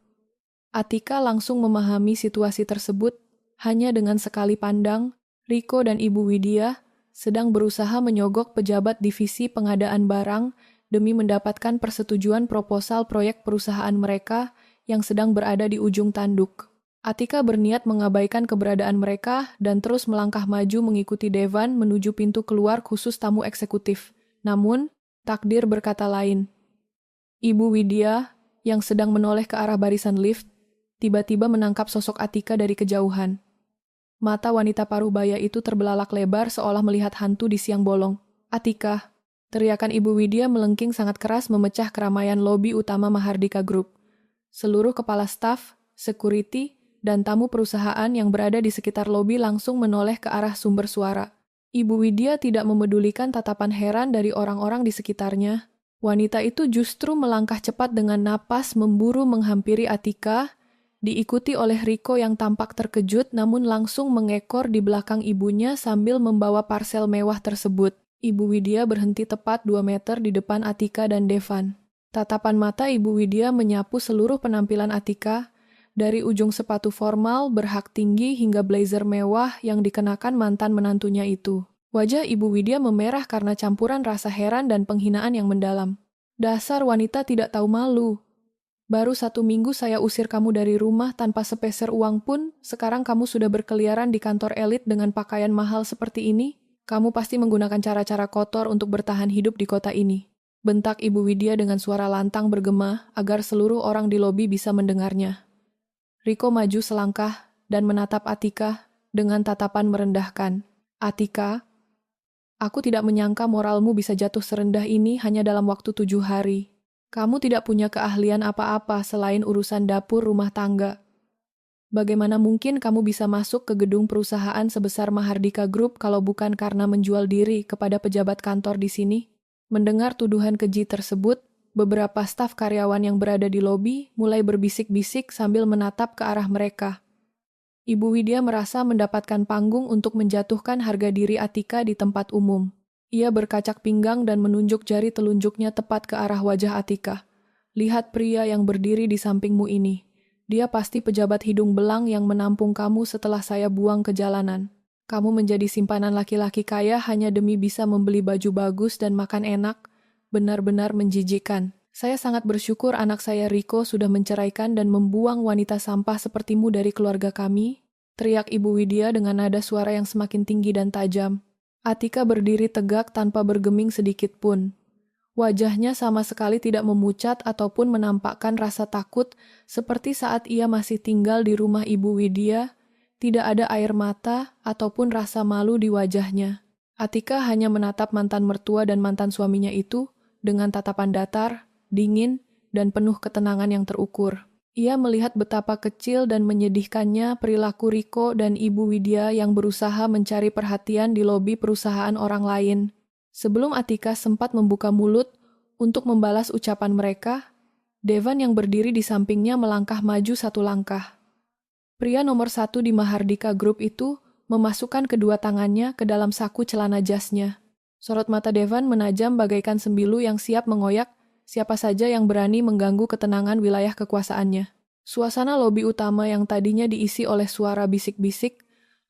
S1: Atika langsung memahami situasi tersebut, Hanya dengan sekali pandang, Riko dan Ibu Widya sedang berusaha menyogok pejabat divisi pengadaan barang demi mendapatkan persetujuan proposal proyek perusahaan mereka yang sedang berada di ujung tanduk. Atika berniat mengabaikan keberadaan mereka dan terus melangkah maju mengikuti Devan menuju pintu keluar khusus tamu eksekutif. Namun, takdir berkata lain. Ibu Widya, yang sedang menoleh ke arah barisan lift, tiba-tiba menangkap sosok Atika dari kejauhan. Mata wanita parubaya itu terbelalak lebar seolah melihat hantu di siang bolong. Atika, teriakan Ibu Widya melengking sangat keras memecah keramaian lobi utama Mahardika Group. Seluruh kepala staf, security, dan tamu perusahaan yang berada di sekitar lobi langsung menoleh ke arah sumber suara. Ibu Widya tidak memedulikan tatapan heran dari orang-orang di sekitarnya. Wanita itu justru melangkah cepat dengan napas memburu menghampiri Atika, diikuti oleh Riko yang tampak terkejut namun langsung mengekor di belakang ibunya sambil membawa parsel mewah tersebut. Ibu Widya berhenti tepat 2 meter di depan Atika dan Devan. Tatapan mata Ibu Widya menyapu seluruh penampilan Atika, dari ujung sepatu formal berhak tinggi hingga blazer mewah yang dikenakan mantan menantunya itu. Wajah Ibu Widya memerah karena campuran rasa heran dan penghinaan yang mendalam. Dasar wanita tidak tahu malu. Baru 1 minggu saya usir kamu dari rumah tanpa sepeser uang pun, sekarang kamu sudah berkeliaran di kantor elit dengan pakaian mahal seperti ini? Kamu pasti menggunakan cara-cara kotor untuk bertahan hidup di kota ini. Bentak Ibu Widya dengan suara lantang bergema agar seluruh orang di lobi bisa mendengarnya. Riko maju selangkah dan menatap Atika dengan tatapan merendahkan. Atika, aku tidak menyangka moralmu bisa jatuh serendah ini hanya dalam waktu 7 hari. Kamu tidak punya keahlian apa-apa selain urusan dapur rumah tangga. Bagaimana mungkin kamu bisa masuk ke gedung perusahaan sebesar Mahardika Group kalau bukan karena menjual diri kepada pejabat kantor di sini? Mendengar tuduhan keji tersebut, beberapa staf karyawan yang berada di lobi mulai berbisik-bisik sambil menatap ke arah mereka. Ibu Widya merasa mendapatkan panggung untuk menjatuhkan harga diri Atika di tempat umum. Ia berkacak pinggang dan menunjuk jari telunjuknya tepat ke arah wajah Atika. Lihat pria yang berdiri di sampingmu ini. Dia pasti pejabat hidung belang yang menampung kamu setelah saya buang ke jalanan. Kamu menjadi simpanan laki-laki kaya hanya demi bisa membeli baju bagus dan makan enak. Benar-benar menjijikkan. Saya sangat bersyukur anak saya Riko sudah menceraikan dan membuang wanita sampah sepertimu dari keluarga kami. Teriak Ibu Widya dengan nada suara yang semakin tinggi dan tajam. Atika berdiri tegak tanpa bergeming sedikit pun. Wajahnya sama sekali tidak memucat ataupun menampakkan rasa takut seperti saat ia masih tinggal di rumah Ibu Widya. Tidak ada air mata ataupun rasa malu di wajahnya. Atika hanya menatap mantan mertua dan mantan suaminya itu dengan tatapan datar, dingin, dan penuh ketenangan yang terukur. Ia melihat betapa kecil dan menyedihkannya perilaku Riko dan Ibu Widya yang berusaha mencari perhatian di lobi perusahaan orang lain. Sebelum Atika sempat membuka mulut untuk membalas ucapan mereka, Devan yang berdiri di sampingnya melangkah maju 1 langkah. Pria nomor 1 di Mahardika Group itu memasukkan kedua tangannya ke dalam saku celana jasnya. Sorot mata Devan menajam bagaikan sembilu yang siap mengoyak siapa saja yang berani mengganggu ketenangan wilayah kekuasaannya. Suasana lobi utama yang tadinya diisi oleh suara bisik-bisik,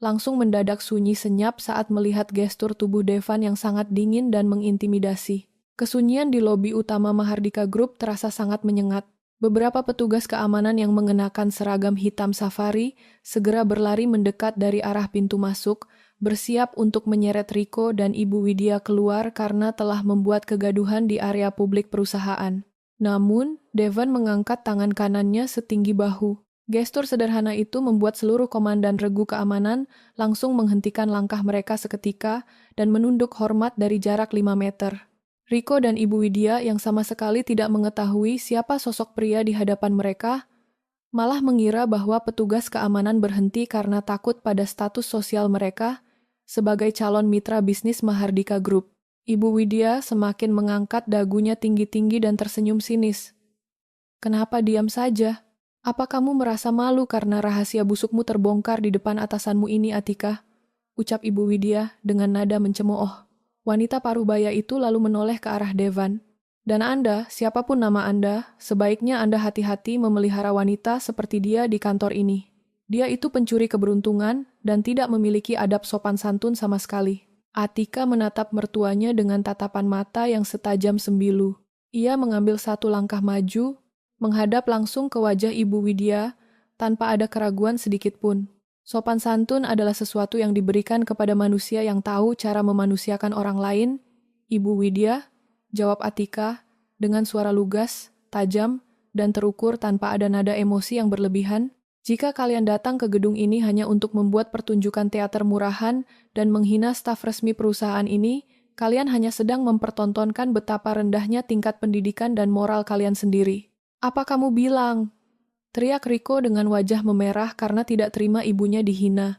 S1: langsung mendadak sunyi senyap saat melihat gestur tubuh Devan yang sangat dingin dan mengintimidasi. Kesunyian di lobi utama Mahardika Group terasa sangat menyengat. Beberapa petugas keamanan yang mengenakan seragam hitam safari segera berlari mendekat dari arah pintu masuk, bersiap untuk menyeret Riko dan Ibu Widya keluar karena telah membuat kegaduhan di area publik perusahaan. Namun, Devan mengangkat tangan kanannya setinggi bahu. Gestur sederhana itu membuat seluruh komandan regu keamanan langsung menghentikan langkah mereka seketika dan menunduk hormat dari jarak 5 meter. Riko dan Ibu Widya yang sama sekali tidak mengetahui siapa sosok pria di hadapan mereka, malah mengira bahwa petugas keamanan berhenti karena takut pada status sosial mereka sebagai calon mitra bisnis Mahardika Group. Ibu Widya semakin mengangkat dagunya tinggi-tinggi dan tersenyum sinis. Kenapa diam saja? Apa kamu merasa malu karena rahasia busukmu terbongkar di depan atasanmu ini, Atika? Ucap Ibu Widya dengan nada mencemooh. Wanita parubaya itu lalu menoleh ke arah Devan. Dan Anda, siapapun nama Anda, sebaiknya Anda hati-hati memelihara wanita seperti dia di kantor ini. Dia itu pencuri keberuntungan dan tidak memiliki adab sopan santun sama sekali. Atika menatap mertuanya dengan tatapan mata yang setajam sembilu. Ia mengambil satu langkah maju, menghadap langsung ke wajah Ibu Widya tanpa ada keraguan sedikit pun. Sopan santun adalah sesuatu yang diberikan kepada manusia yang tahu cara memanusiakan orang lain. Ibu Widya, jawab Atika, dengan suara lugas, tajam, dan terukur tanpa ada nada emosi yang berlebihan. Jika kalian datang ke gedung ini hanya untuk membuat pertunjukan teater murahan dan menghina staf resmi perusahaan ini, kalian hanya sedang mempertontonkan betapa rendahnya tingkat pendidikan dan moral kalian sendiri. Apa kamu bilang? Teriak Riko dengan wajah memerah karena tidak terima ibunya dihina.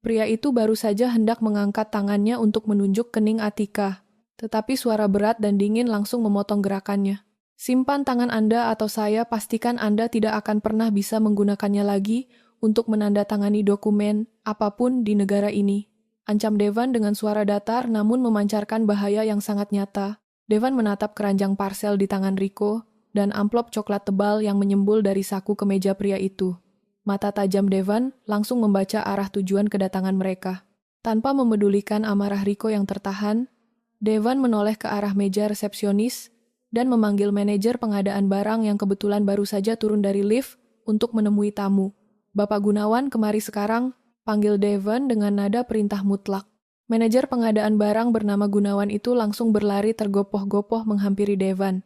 S1: Pria itu baru saja hendak mengangkat tangannya untuk menunjuk kening Atika. Tetapi suara berat dan dingin langsung memotong gerakannya. Simpan tangan Anda atau saya pastikan Anda tidak akan pernah bisa menggunakannya lagi untuk menandatangani dokumen apapun di negara ini. Ancam Devan dengan suara datar namun memancarkan bahaya yang sangat nyata. Devan menatap keranjang parsel di tangan Riko dan amplop coklat tebal yang menyembul dari saku kemeja pria itu. Mata tajam Devan langsung membaca arah tujuan kedatangan mereka. Tanpa memedulikan amarah Riko yang tertahan, Devan menoleh ke arah meja resepsionis dan memanggil manajer pengadaan barang yang kebetulan baru saja turun dari lift untuk menemui tamu. Bapak Gunawan kemari sekarang, panggil Devan dengan nada perintah mutlak. Manajer pengadaan barang bernama Gunawan itu langsung berlari tergopoh-gopoh menghampiri Devan.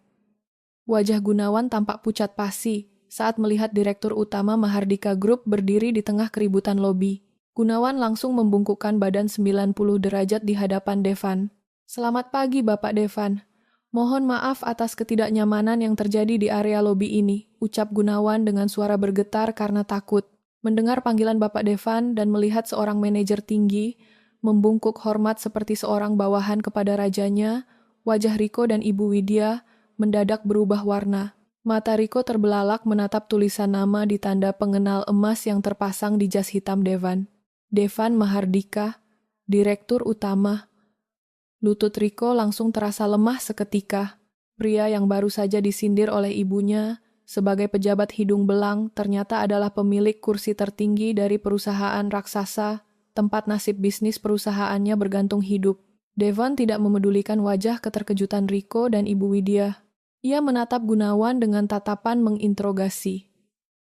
S1: Wajah Gunawan tampak pucat pasi saat melihat Direktur Utama Mahardika Group berdiri di tengah keributan lobi. Gunawan langsung membungkukkan badan 90 derajat di hadapan Devan. Selamat pagi Bapak Devan. Mohon maaf atas ketidaknyamanan yang terjadi di area lobi ini, ucap Gunawan dengan suara bergetar karena takut. Mendengar panggilan Bapak Devan dan melihat seorang manajer tinggi, membungkuk hormat seperti seorang bawahan kepada rajanya, wajah Riko dan Ibu Widya mendadak berubah warna. Mata Riko terbelalak menatap tulisan nama di tanda pengenal emas yang terpasang di jas hitam Devan. Devan Mahardika, Direktur Utama. Lutut Riko langsung terasa lemah seketika. Pria yang baru saja disindir oleh ibunya sebagai pejabat hidung belang ternyata adalah pemilik kursi tertinggi dari perusahaan raksasa, tempat nasib bisnis perusahaannya bergantung hidup. Devan tidak memedulikan wajah keterkejutan Riko dan Ibu Widya. Ia menatap Gunawan dengan tatapan menginterogasi.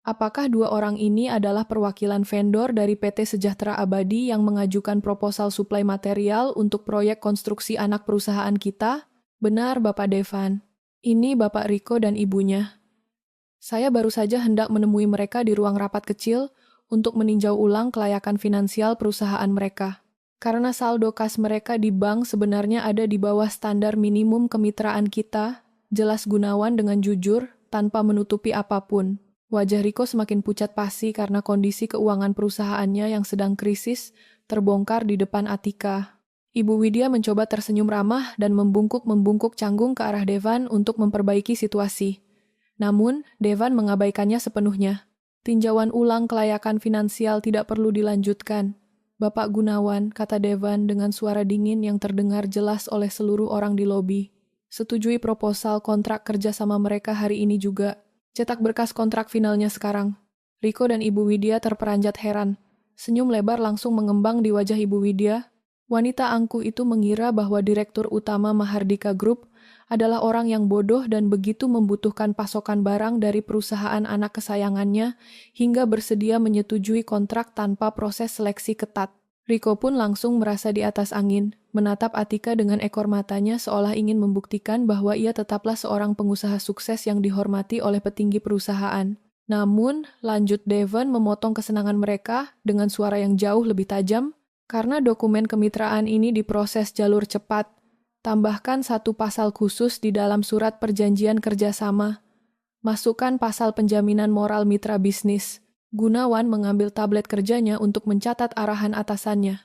S1: Apakah dua orang ini adalah perwakilan vendor dari PT Sejahtera Abadi yang mengajukan proposal suplai material untuk proyek konstruksi anak perusahaan kita? Benar, Bapak Devan. Ini Bapak Riko dan ibunya. Saya baru saja hendak menemui mereka di ruang rapat kecil untuk meninjau ulang kelayakan finansial perusahaan mereka. Karena saldo kas mereka di bank sebenarnya ada di bawah standar minimum kemitraan kita, jelas Gunawan dengan jujur tanpa menutupi apapun. Wajah Riko semakin pucat pasi karena kondisi keuangan perusahaannya yang sedang krisis terbongkar di depan Atika. Ibu Widya mencoba tersenyum ramah dan membungkuk canggung ke arah Devan untuk memperbaiki situasi. Namun, Devan mengabaikannya sepenuhnya. Tinjauan ulang kelayakan finansial tidak perlu dilanjutkan. Bapak Gunawan, kata Devan dengan suara dingin yang terdengar jelas oleh seluruh orang di lobi. Setujui proposal kontrak kerja sama mereka hari ini juga. Cetak berkas kontrak finalnya sekarang. Riko dan Ibu Widya terperanjat heran. Senyum lebar langsung mengembang di wajah Ibu Widya. Wanita angkuh itu mengira bahwa Direktur Utama Mahardika Group adalah orang yang bodoh dan begitu membutuhkan pasokan barang dari perusahaan anak kesayangannya hingga bersedia menyetujui kontrak tanpa proses seleksi ketat. Riko pun langsung merasa di atas angin, menatap Atika dengan ekor matanya seolah ingin membuktikan bahwa ia tetaplah seorang pengusaha sukses yang dihormati oleh petinggi perusahaan. Namun, lanjut Devan memotong kesenangan mereka dengan suara yang jauh lebih tajam, karena dokumen kemitraan ini diproses jalur cepat. Tambahkan satu pasal khusus di dalam surat perjanjian kerjasama. Masukkan pasal penjaminan moral mitra bisnis. Gunawan mengambil tablet kerjanya untuk mencatat arahan atasannya.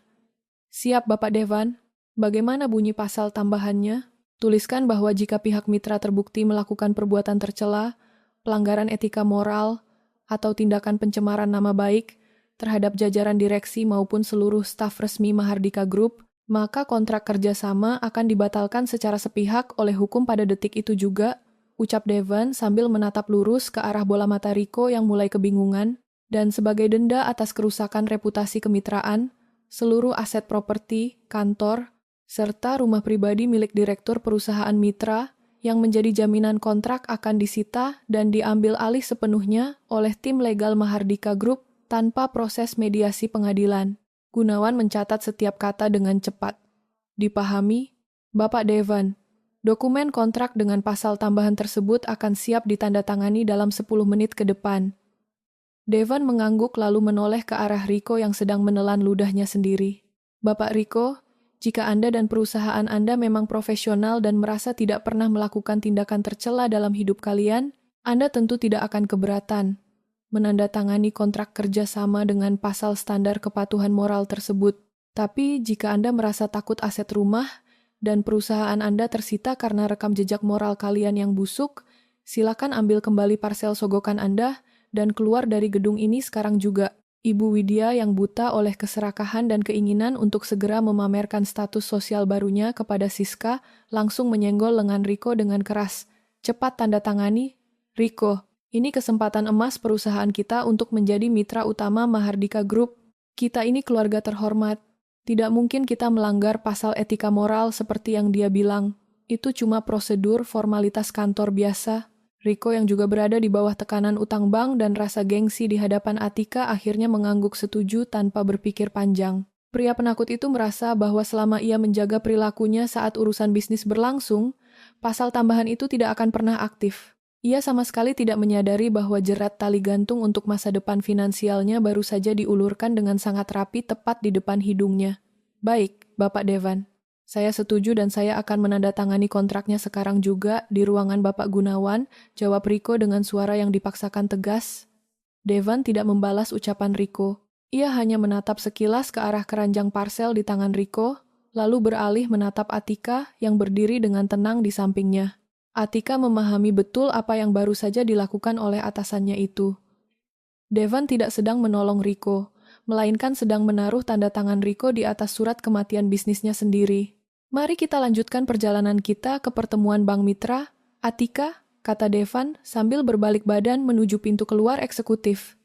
S1: Siap Bapak Devan, bagaimana bunyi pasal tambahannya? Tuliskan bahwa jika pihak mitra terbukti melakukan perbuatan tercela, pelanggaran etika moral, atau tindakan pencemaran nama baik terhadap jajaran direksi maupun seluruh staf resmi Mahardika Group, maka kontrak kerjasama akan dibatalkan secara sepihak oleh hukum pada detik itu juga, ucap Devan sambil menatap lurus ke arah bola mata Riko yang mulai kebingungan. Dan sebagai denda atas kerusakan reputasi kemitraan, seluruh aset properti, kantor, serta rumah pribadi milik direktur perusahaan mitra yang menjadi jaminan kontrak akan disita dan diambil alih sepenuhnya oleh tim legal Mahardika Group tanpa proses mediasi pengadilan. Gunawan mencatat setiap kata dengan cepat. Dipahami, Bapak Devan. Dokumen kontrak dengan pasal tambahan tersebut akan siap ditandatangani dalam 10 menit ke depan. Devan mengangguk lalu menoleh ke arah Riko yang sedang menelan ludahnya sendiri. Bapak Riko, jika Anda dan perusahaan Anda memang profesional dan merasa tidak pernah melakukan tindakan tercela dalam hidup kalian, Anda tentu tidak akan keberatan menandatangani kontrak kerja sama dengan pasal standar kepatuhan moral tersebut. Tapi jika Anda merasa takut aset rumah dan perusahaan Anda tersita karena rekam jejak moral kalian yang busuk, silakan ambil kembali parsel sogokan Anda dan keluar dari gedung ini sekarang juga. Ibu Widya yang buta oleh keserakahan dan keinginan untuk segera memamerkan status sosial barunya kepada Siska langsung menyenggol lengan Riko dengan keras. Cepat tanda tangani, Riko. Ini kesempatan emas perusahaan kita untuk menjadi mitra utama Mahardika Group. Kita ini keluarga terhormat. Tidak mungkin kita melanggar pasal etika moral seperti yang dia bilang. Itu cuma prosedur formalitas kantor biasa. Riko yang juga berada di bawah tekanan utang bank dan rasa gengsi di hadapan Atika akhirnya mengangguk setuju tanpa berpikir panjang. Pria penakut itu merasa bahwa selama ia menjaga perilakunya saat urusan bisnis berlangsung, pasal tambahan itu tidak akan pernah aktif. Ia sama sekali tidak menyadari bahwa jerat tali gantung untuk masa depan finansialnya baru saja diulurkan dengan sangat rapi tepat di depan hidungnya. Baik, Bapak Devan. Saya setuju dan saya akan menandatangani kontraknya sekarang juga di ruangan Bapak Gunawan, jawab Riko dengan suara yang dipaksakan tegas. Devan tidak membalas ucapan Riko. Ia hanya menatap sekilas ke arah keranjang parsel di tangan Riko, lalu beralih menatap Atika yang berdiri dengan tenang di sampingnya. Atika memahami betul apa yang baru saja dilakukan oleh atasannya itu. Devan tidak sedang menolong Riko, melainkan sedang menaruh tanda tangan Riko di atas surat kematian bisnisnya sendiri. Mari kita lanjutkan perjalanan kita ke pertemuan Bank Mitra. Atika, kata Devan sambil berbalik badan menuju pintu keluar eksekutif.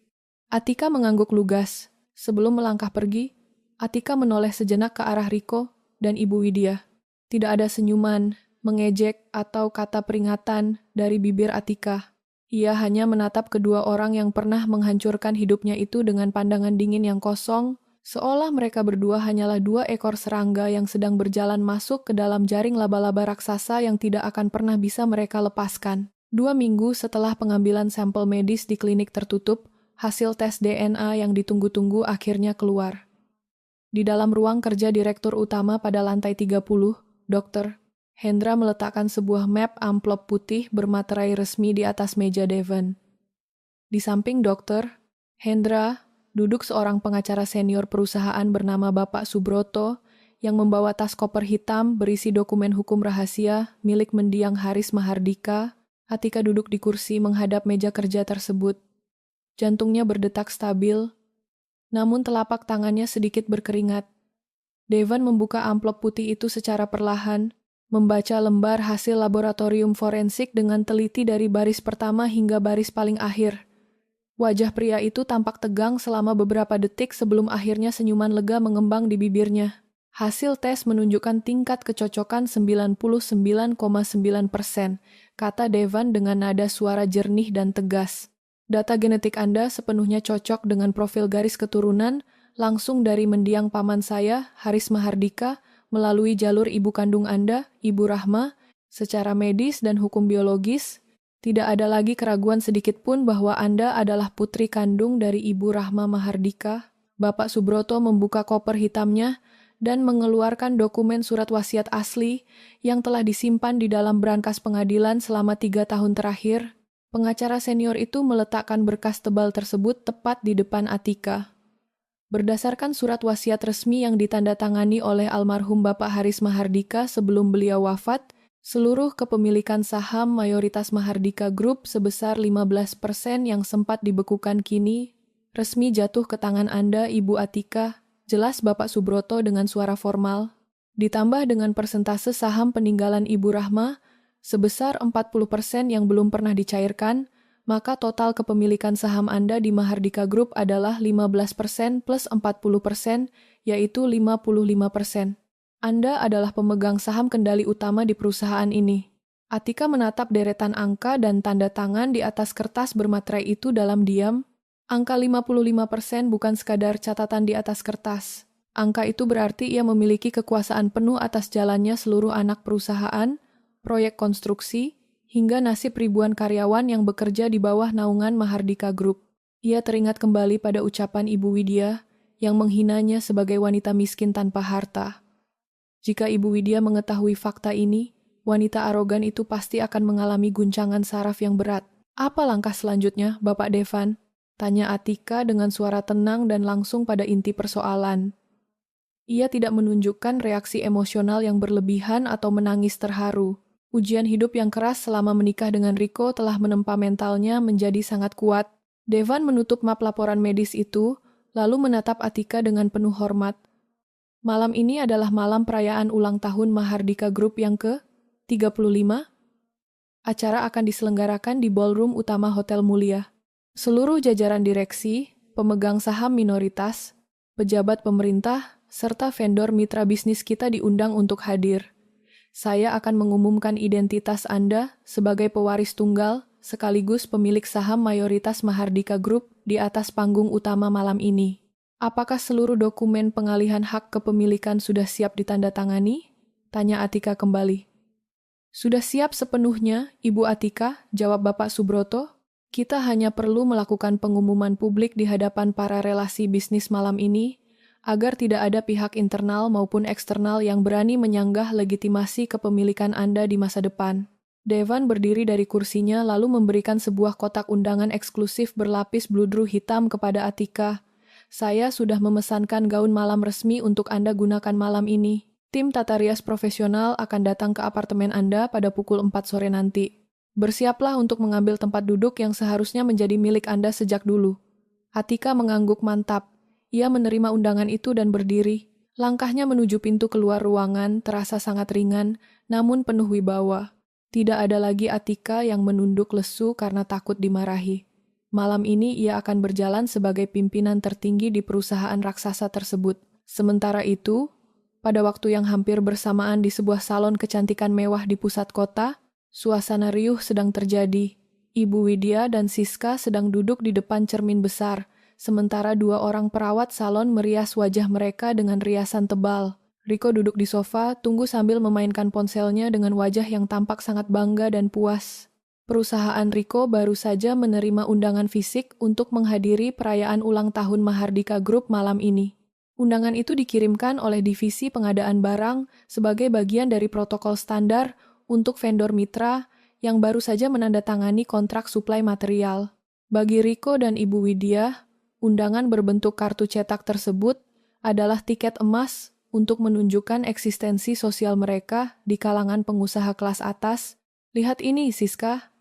S1: Atika mengangguk lugas. Sebelum melangkah pergi, Atika menoleh sejenak ke arah Riko dan Ibu Widya. Tidak ada senyuman, mengejek, atau kata peringatan dari bibir Atika. Ia hanya menatap kedua orang yang pernah menghancurkan hidupnya itu dengan pandangan dingin yang kosong, seolah mereka berdua hanyalah 2 ekor serangga yang sedang berjalan masuk ke dalam jaring laba-laba raksasa yang tidak akan pernah bisa mereka lepaskan. 2 minggu setelah pengambilan sampel medis di klinik tertutup, hasil tes DNA yang ditunggu-tunggu akhirnya keluar. Di dalam ruang kerja direktur utama pada lantai 30, Dr. Hendra meletakkan sebuah map amplop putih bermaterai resmi di atas meja Devan. Di samping dokter, Hendra, duduk seorang pengacara senior perusahaan bernama Bapak Subroto yang membawa tas koper hitam berisi dokumen hukum rahasia milik mendiang Haris Mahardika. Atika duduk di kursi menghadap meja kerja tersebut. Jantungnya berdetak stabil, namun telapak tangannya sedikit berkeringat. Devan membuka amplop putih itu secara perlahan, membaca lembar hasil laboratorium forensik dengan teliti dari baris pertama hingga baris paling akhir. Wajah pria itu tampak tegang selama beberapa detik sebelum akhirnya senyuman lega mengembang di bibirnya. Hasil tes menunjukkan tingkat kecocokan 99,9%, kata Devan dengan nada suara jernih dan tegas. Data genetik Anda sepenuhnya cocok dengan profil garis keturunan langsung dari mendiang paman saya, Haris Mahardika, melalui jalur ibu kandung Anda, Ibu Rahma, secara medis dan hukum biologis, tidak ada lagi keraguan sedikit pun bahwa Anda adalah putri kandung dari Ibu Rahma Mahardika. Bapak Subroto membuka koper hitamnya dan mengeluarkan dokumen surat wasiat asli yang telah disimpan di dalam brankas pengadilan selama 3 tahun terakhir. Pengacara senior itu meletakkan berkas tebal tersebut tepat di depan Atika. Berdasarkan surat wasiat resmi yang ditandatangani oleh almarhum Bapak Haris Mahardika sebelum beliau wafat, seluruh kepemilikan saham mayoritas Mahardika Group sebesar 15% yang sempat dibekukan kini resmi jatuh ke tangan Anda, Ibu Atika, jelas Bapak Subroto dengan suara formal. Ditambah dengan persentase saham peninggalan Ibu Rahma sebesar 40% yang belum pernah dicairkan, maka total kepemilikan saham Anda di Mahardika Group adalah 15% plus 40%, yaitu 55%. Anda adalah pemegang saham kendali utama di perusahaan ini. Atika menatap deretan angka dan tanda tangan di atas kertas bermaterai itu dalam diam. Angka 55% bukan sekadar catatan di atas kertas. Angka itu berarti ia memiliki kekuasaan penuh atas jalannya seluruh anak perusahaan, proyek konstruksi, hingga nasib ribuan karyawan yang bekerja di bawah naungan Mahardika Group. Ia teringat kembali pada ucapan Ibu Widya yang menghinanya sebagai wanita miskin tanpa harta. Jika Ibu Widya mengetahui fakta ini, wanita arogan itu pasti akan mengalami guncangan saraf yang berat. Apa langkah selanjutnya, Bapak Devan? Tanya Atika dengan suara tenang dan langsung pada inti persoalan. Ia tidak menunjukkan reaksi emosional yang berlebihan atau menangis terharu. Ujian hidup yang keras selama menikah dengan Riko telah menempa mentalnya menjadi sangat kuat. Devan menutup map laporan medis itu, lalu menatap Atika dengan penuh hormat. Malam ini adalah malam perayaan ulang tahun Mahardika Group yang ke-35. Acara akan diselenggarakan di ballroom utama Hotel Mulia. Seluruh jajaran direksi, pemegang saham minoritas, pejabat pemerintah, serta vendor mitra bisnis kita diundang untuk hadir. Saya akan mengumumkan identitas Anda sebagai pewaris tunggal sekaligus pemilik saham mayoritas Mahardika Group di atas panggung utama malam ini. Apakah seluruh dokumen pengalihan hak kepemilikan sudah siap ditandatangani? Tanya Atika kembali. Sudah siap sepenuhnya, Ibu Atika, jawab Bapak Subroto. Kita hanya perlu melakukan pengumuman publik di hadapan para relasi bisnis malam ini, agar tidak ada pihak internal maupun eksternal yang berani menyanggah legitimasi kepemilikan Anda di masa depan. Devan berdiri dari kursinya lalu memberikan sebuah kotak undangan eksklusif berlapis bludru hitam kepada Atika. Saya sudah memesankan gaun malam resmi untuk Anda gunakan malam ini. Tim tata rias profesional akan datang ke apartemen Anda pada pukul 4 sore nanti. Bersiaplah untuk mengambil tempat duduk yang seharusnya menjadi milik Anda sejak dulu. Atika mengangguk mantap. Ia menerima undangan itu dan berdiri. Langkahnya menuju pintu keluar ruangan terasa sangat ringan, namun penuh wibawa. Tidak ada lagi Atika yang menunduk lesu karena takut dimarahi. Malam ini ia akan berjalan sebagai pimpinan tertinggi di perusahaan raksasa tersebut. Sementara itu, pada waktu yang hampir bersamaan di sebuah salon kecantikan mewah di pusat kota, suasana riuh sedang terjadi. Ibu Widya dan Siska sedang duduk di depan cermin besar, sementara dua orang perawat salon merias wajah mereka dengan riasan tebal. Riko duduk di sofa, tunggu sambil memainkan ponselnya dengan wajah yang tampak sangat bangga dan puas. Perusahaan Riko baru saja menerima undangan fisik untuk menghadiri perayaan ulang tahun Mahardika Group malam ini. Undangan itu dikirimkan oleh Divisi Pengadaan Barang sebagai bagian dari protokol standar untuk vendor mitra yang baru saja menandatangani kontrak suplai material. Bagi Riko dan Ibu Widya, undangan berbentuk kartu cetak tersebut adalah tiket emas untuk menunjukkan eksistensi sosial mereka di kalangan pengusaha kelas atas. Lihat ini, Siska,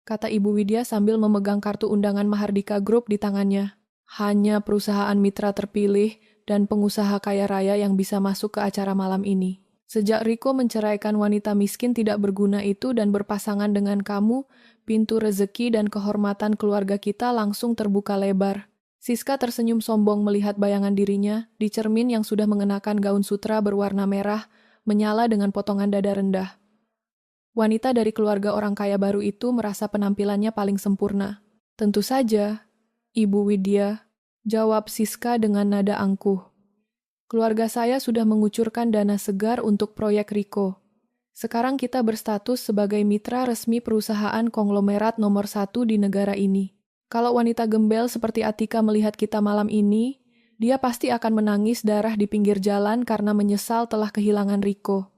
S1: kata Ibu Widya sambil memegang kartu undangan Mahardika Group di tangannya. Hanya perusahaan mitra terpilih dan pengusaha kaya raya yang bisa masuk ke acara malam ini. Sejak Riko menceraikan wanita miskin tidak berguna itu dan berpasangan dengan kamu, pintu rezeki dan kehormatan keluarga kita langsung terbuka lebar. Siska tersenyum sombong melihat bayangan dirinya di cermin yang sudah mengenakan gaun sutra berwarna merah, menyala dengan potongan dada rendah. Wanita dari keluarga orang kaya baru itu merasa penampilannya paling sempurna. Tentu saja, Ibu Widya, jawab Siska dengan nada angkuh. Keluarga saya sudah mengucurkan dana segar untuk proyek Riko. Sekarang kita berstatus sebagai mitra resmi perusahaan konglomerat nomor 1 di negara ini. Kalau wanita gembel seperti Atika melihat kita malam ini, dia pasti akan menangis darah di pinggir jalan karena menyesal telah kehilangan Riko.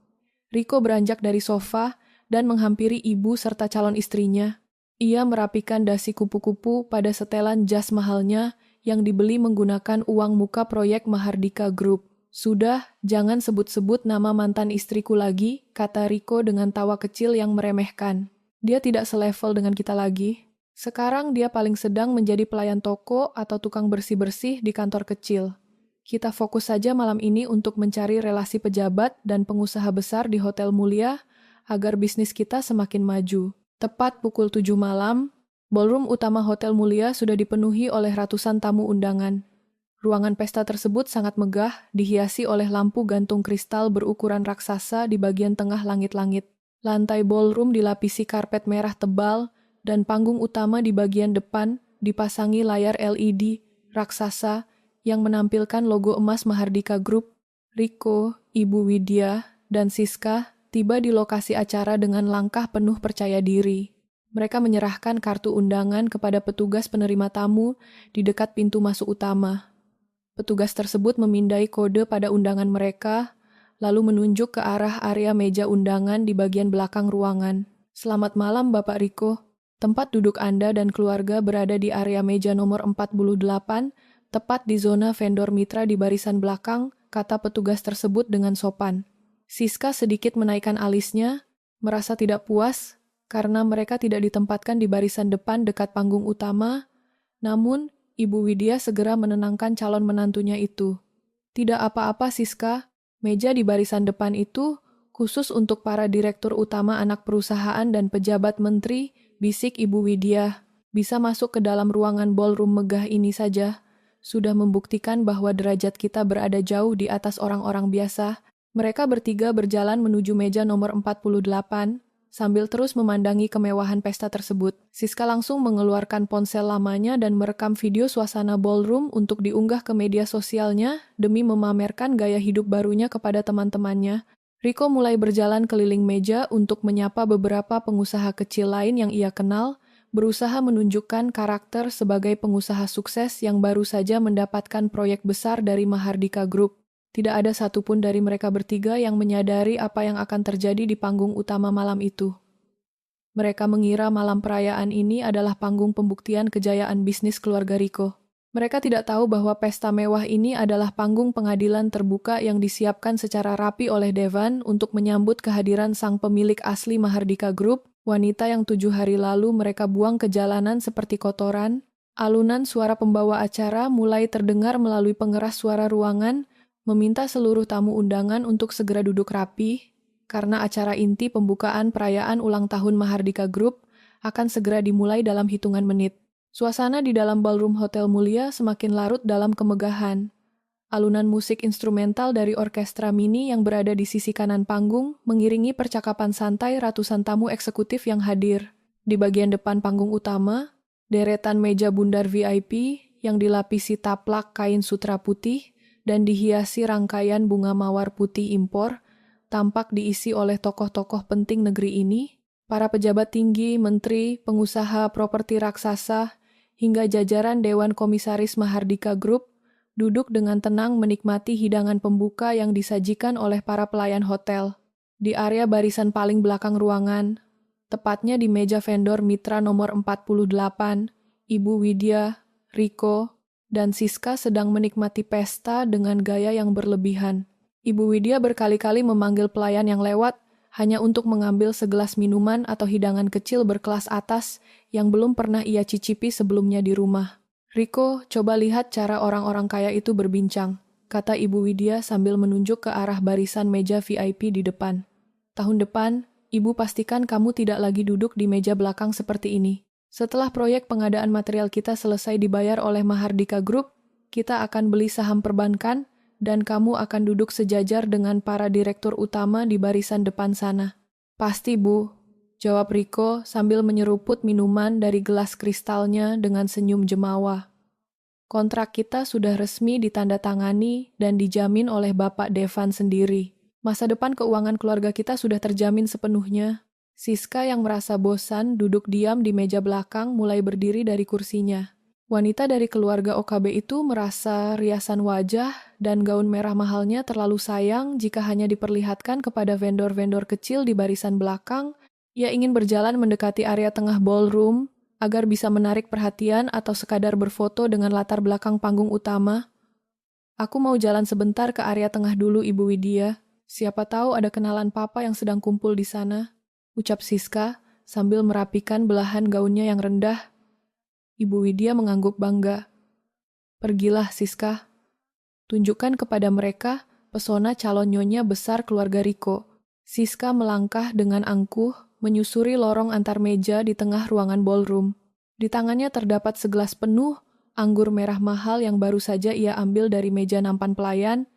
S1: Riko beranjak dari sofa dan menghampiri ibu serta calon istrinya. Ia merapikan dasi kupu-kupu pada setelan jas mahalnya yang dibeli menggunakan uang muka proyek Mahardika Group. Sudah, jangan sebut-sebut nama mantan istriku lagi, kata Riko dengan tawa kecil yang meremehkan. Dia tidak selevel dengan kita lagi. Sekarang dia paling sedang menjadi pelayan toko atau tukang bersih-bersih di kantor kecil. Kita fokus saja malam ini untuk mencari relasi pejabat dan pengusaha besar di Hotel Mulia, agar bisnis kita semakin maju. Tepat pukul 7 malam, Ballroom utama Hotel Mulia sudah dipenuhi oleh ratusan tamu undangan. Ruangan pesta tersebut sangat megah, dihiasi oleh lampu gantung kristal berukuran raksasa di bagian tengah langit-langit. Lantai ballroom dilapisi karpet merah tebal, dan panggung utama di bagian depan dipasangi layar LED raksasa yang menampilkan logo emas Mahardika Group. Riko, Ibu Widya, dan Siska tiba di lokasi acara dengan langkah penuh percaya diri. Mereka menyerahkan kartu undangan kepada petugas penerima tamu di dekat pintu masuk utama. Petugas tersebut memindai kode pada undangan mereka, lalu menunjuk ke arah area meja undangan di bagian belakang ruangan. Selamat malam Bapak Riko. Tempat duduk Anda dan keluarga berada di area meja nomor 48, tepat di zona vendor mitra di barisan belakang, kata petugas tersebut dengan sopan. Siska sedikit menaikkan alisnya, merasa tidak puas karena mereka tidak ditempatkan di barisan depan dekat panggung utama, namun Ibu Widya segera menenangkan calon menantunya itu. Tidak apa-apa Siska, meja di barisan depan itu khusus untuk para direktur utama anak perusahaan dan pejabat menteri, bisik Ibu Widya. Bisa masuk ke dalam ruangan ballroom megah ini saja. Sudah membuktikan bahwa derajat kita berada jauh di atas orang-orang biasa. Mereka bertiga berjalan menuju meja nomor 48, sambil terus memandangi kemewahan pesta tersebut. Siska langsung mengeluarkan ponsel lamanya dan merekam video suasana ballroom untuk diunggah ke media sosialnya demi memamerkan gaya hidup barunya kepada teman-temannya. Riko mulai berjalan keliling meja untuk menyapa beberapa pengusaha kecil lain yang ia kenal, berusaha menunjukkan karakter sebagai pengusaha sukses yang baru saja mendapatkan proyek besar dari Mahardika Group. Tidak ada satupun dari mereka bertiga yang menyadari apa yang akan terjadi di panggung utama malam itu. Mereka mengira malam perayaan ini adalah panggung pembuktian kejayaan bisnis keluarga Riko. Mereka tidak tahu bahwa pesta mewah ini adalah panggung pengadilan terbuka yang disiapkan secara rapi oleh Devan untuk menyambut kehadiran sang pemilik asli Mahardika Group, wanita yang 7 hari lalu mereka buang ke jalanan seperti kotoran. Alunan suara pembawa acara mulai terdengar melalui pengeras suara ruangan, meminta seluruh tamu undangan untuk segera duduk rapi, karena acara inti pembukaan perayaan ulang tahun Mahardika Group akan segera dimulai dalam hitungan menit. Suasana di dalam ballroom Hotel Mulia semakin larut dalam kemegahan. Alunan musik instrumental dari orkestra mini yang berada di sisi kanan panggung mengiringi percakapan santai ratusan tamu eksekutif yang hadir. Di bagian depan panggung utama, deretan meja bundar VIP yang dilapisi taplak kain sutra putih dan dihiasi rangkaian bunga mawar putih impor, tampak diisi oleh tokoh-tokoh penting negeri ini, para pejabat tinggi, menteri, pengusaha properti raksasa, hingga jajaran Dewan Komisaris Mahardika Group, duduk dengan tenang menikmati hidangan pembuka yang disajikan oleh para pelayan hotel. Di area barisan paling belakang ruangan, tepatnya di meja vendor mitra nomor 48, Ibu Widya, Riko, dan Siska sedang menikmati pesta dengan gaya yang berlebihan. Ibu Widya berkali-kali memanggil pelayan yang lewat hanya untuk mengambil segelas minuman atau hidangan kecil berkelas atas yang belum pernah ia cicipi sebelumnya di rumah. Riko, coba lihat cara orang-orang kaya itu berbincang, kata Ibu Widya sambil menunjuk ke arah barisan meja VIP di depan. Tahun depan, Ibu pastikan kamu tidak lagi duduk di meja belakang seperti ini. Setelah proyek pengadaan material kita selesai dibayar oleh Mahardika Group, kita akan beli saham perbankan dan kamu akan duduk sejajar dengan para direktur utama di barisan depan sana. Pasti, Bu, jawab Riko sambil menyeruput minuman dari gelas kristalnya dengan senyum jemawa. Kontrak kita sudah resmi ditandatangani dan dijamin oleh Bapak Devan sendiri. Masa depan keuangan keluarga kita sudah terjamin sepenuhnya. Siska yang merasa bosan duduk diam di meja belakang mulai berdiri dari kursinya. Wanita dari keluarga OKB itu merasa riasan wajah dan gaun merah mahalnya terlalu sayang jika hanya diperlihatkan kepada vendor-vendor kecil di barisan belakang. Ia ingin berjalan mendekati area tengah ballroom agar bisa menarik perhatian atau sekadar berfoto dengan latar belakang panggung utama. Aku mau jalan sebentar ke area tengah dulu, Ibu Widya. Siapa tahu ada kenalan Papa yang sedang kumpul di sana, ucap Siska sambil merapikan belahan gaunnya yang rendah. Ibu Widya mengangguk bangga. Pergilah, Siska. Tunjukkan kepada mereka pesona calon nyonya besar keluarga Riko. Siska melangkah dengan angkuh, menyusuri lorong antar meja di tengah ruangan ballroom. Di tangannya terdapat segelas penuh anggur merah mahal yang baru saja ia ambil dari meja nampan pelayan.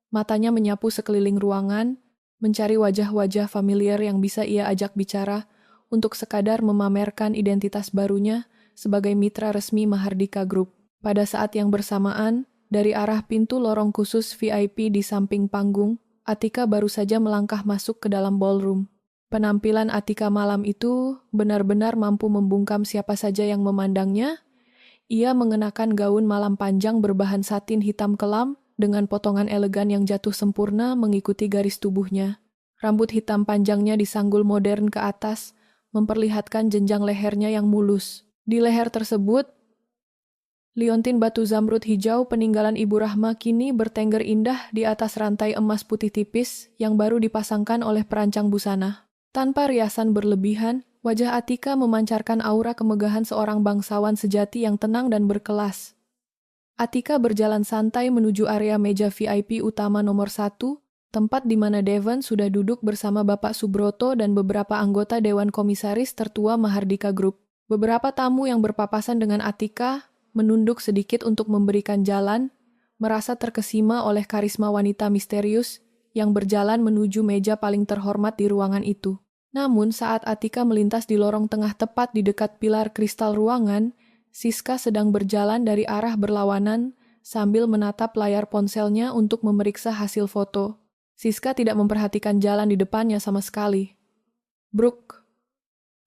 S1: Matanya menyapu sekeliling ruangan, mencari wajah-wajah familiar yang bisa ia ajak bicara untuk sekadar memamerkan identitas barunya sebagai mitra resmi Mahardika Group. Pada saat yang bersamaan, dari arah pintu lorong khusus VIP di samping panggung, Atika baru saja melangkah masuk ke dalam ballroom. Penampilan Atika malam itu benar-benar mampu membungkam siapa saja yang memandangnya. Ia mengenakan gaun malam panjang berbahan satin hitam kelam dengan potongan elegan yang jatuh sempurna mengikuti garis tubuhnya. Rambut hitam panjangnya disanggul modern ke atas, memperlihatkan jenjang lehernya yang mulus. Di leher tersebut, liontin batu zamrud hijau peninggalan Ibu Rahma kini bertengger indah di atas rantai emas putih tipis yang baru dipasangkan oleh perancang busana. Tanpa riasan berlebihan, wajah Atika memancarkan aura kemegahan seorang bangsawan sejati yang tenang dan berkelas. Atika berjalan santai menuju area meja VIP utama nomor 1, tempat di mana Devon sudah duduk bersama Bapak Subroto dan beberapa anggota Dewan Komisaris tertua Mahardika Group. Beberapa tamu yang berpapasan dengan Atika menunduk sedikit untuk memberikan jalan, merasa terkesima oleh karisma wanita misterius yang berjalan menuju meja paling terhormat di ruangan itu. Namun saat Atika melintas di lorong tengah tepat di dekat pilar kristal ruangan, Siska sedang berjalan dari arah berlawanan sambil menatap layar ponselnya untuk memeriksa hasil foto. Siska tidak memperhatikan jalan di depannya sama sekali. Bruk.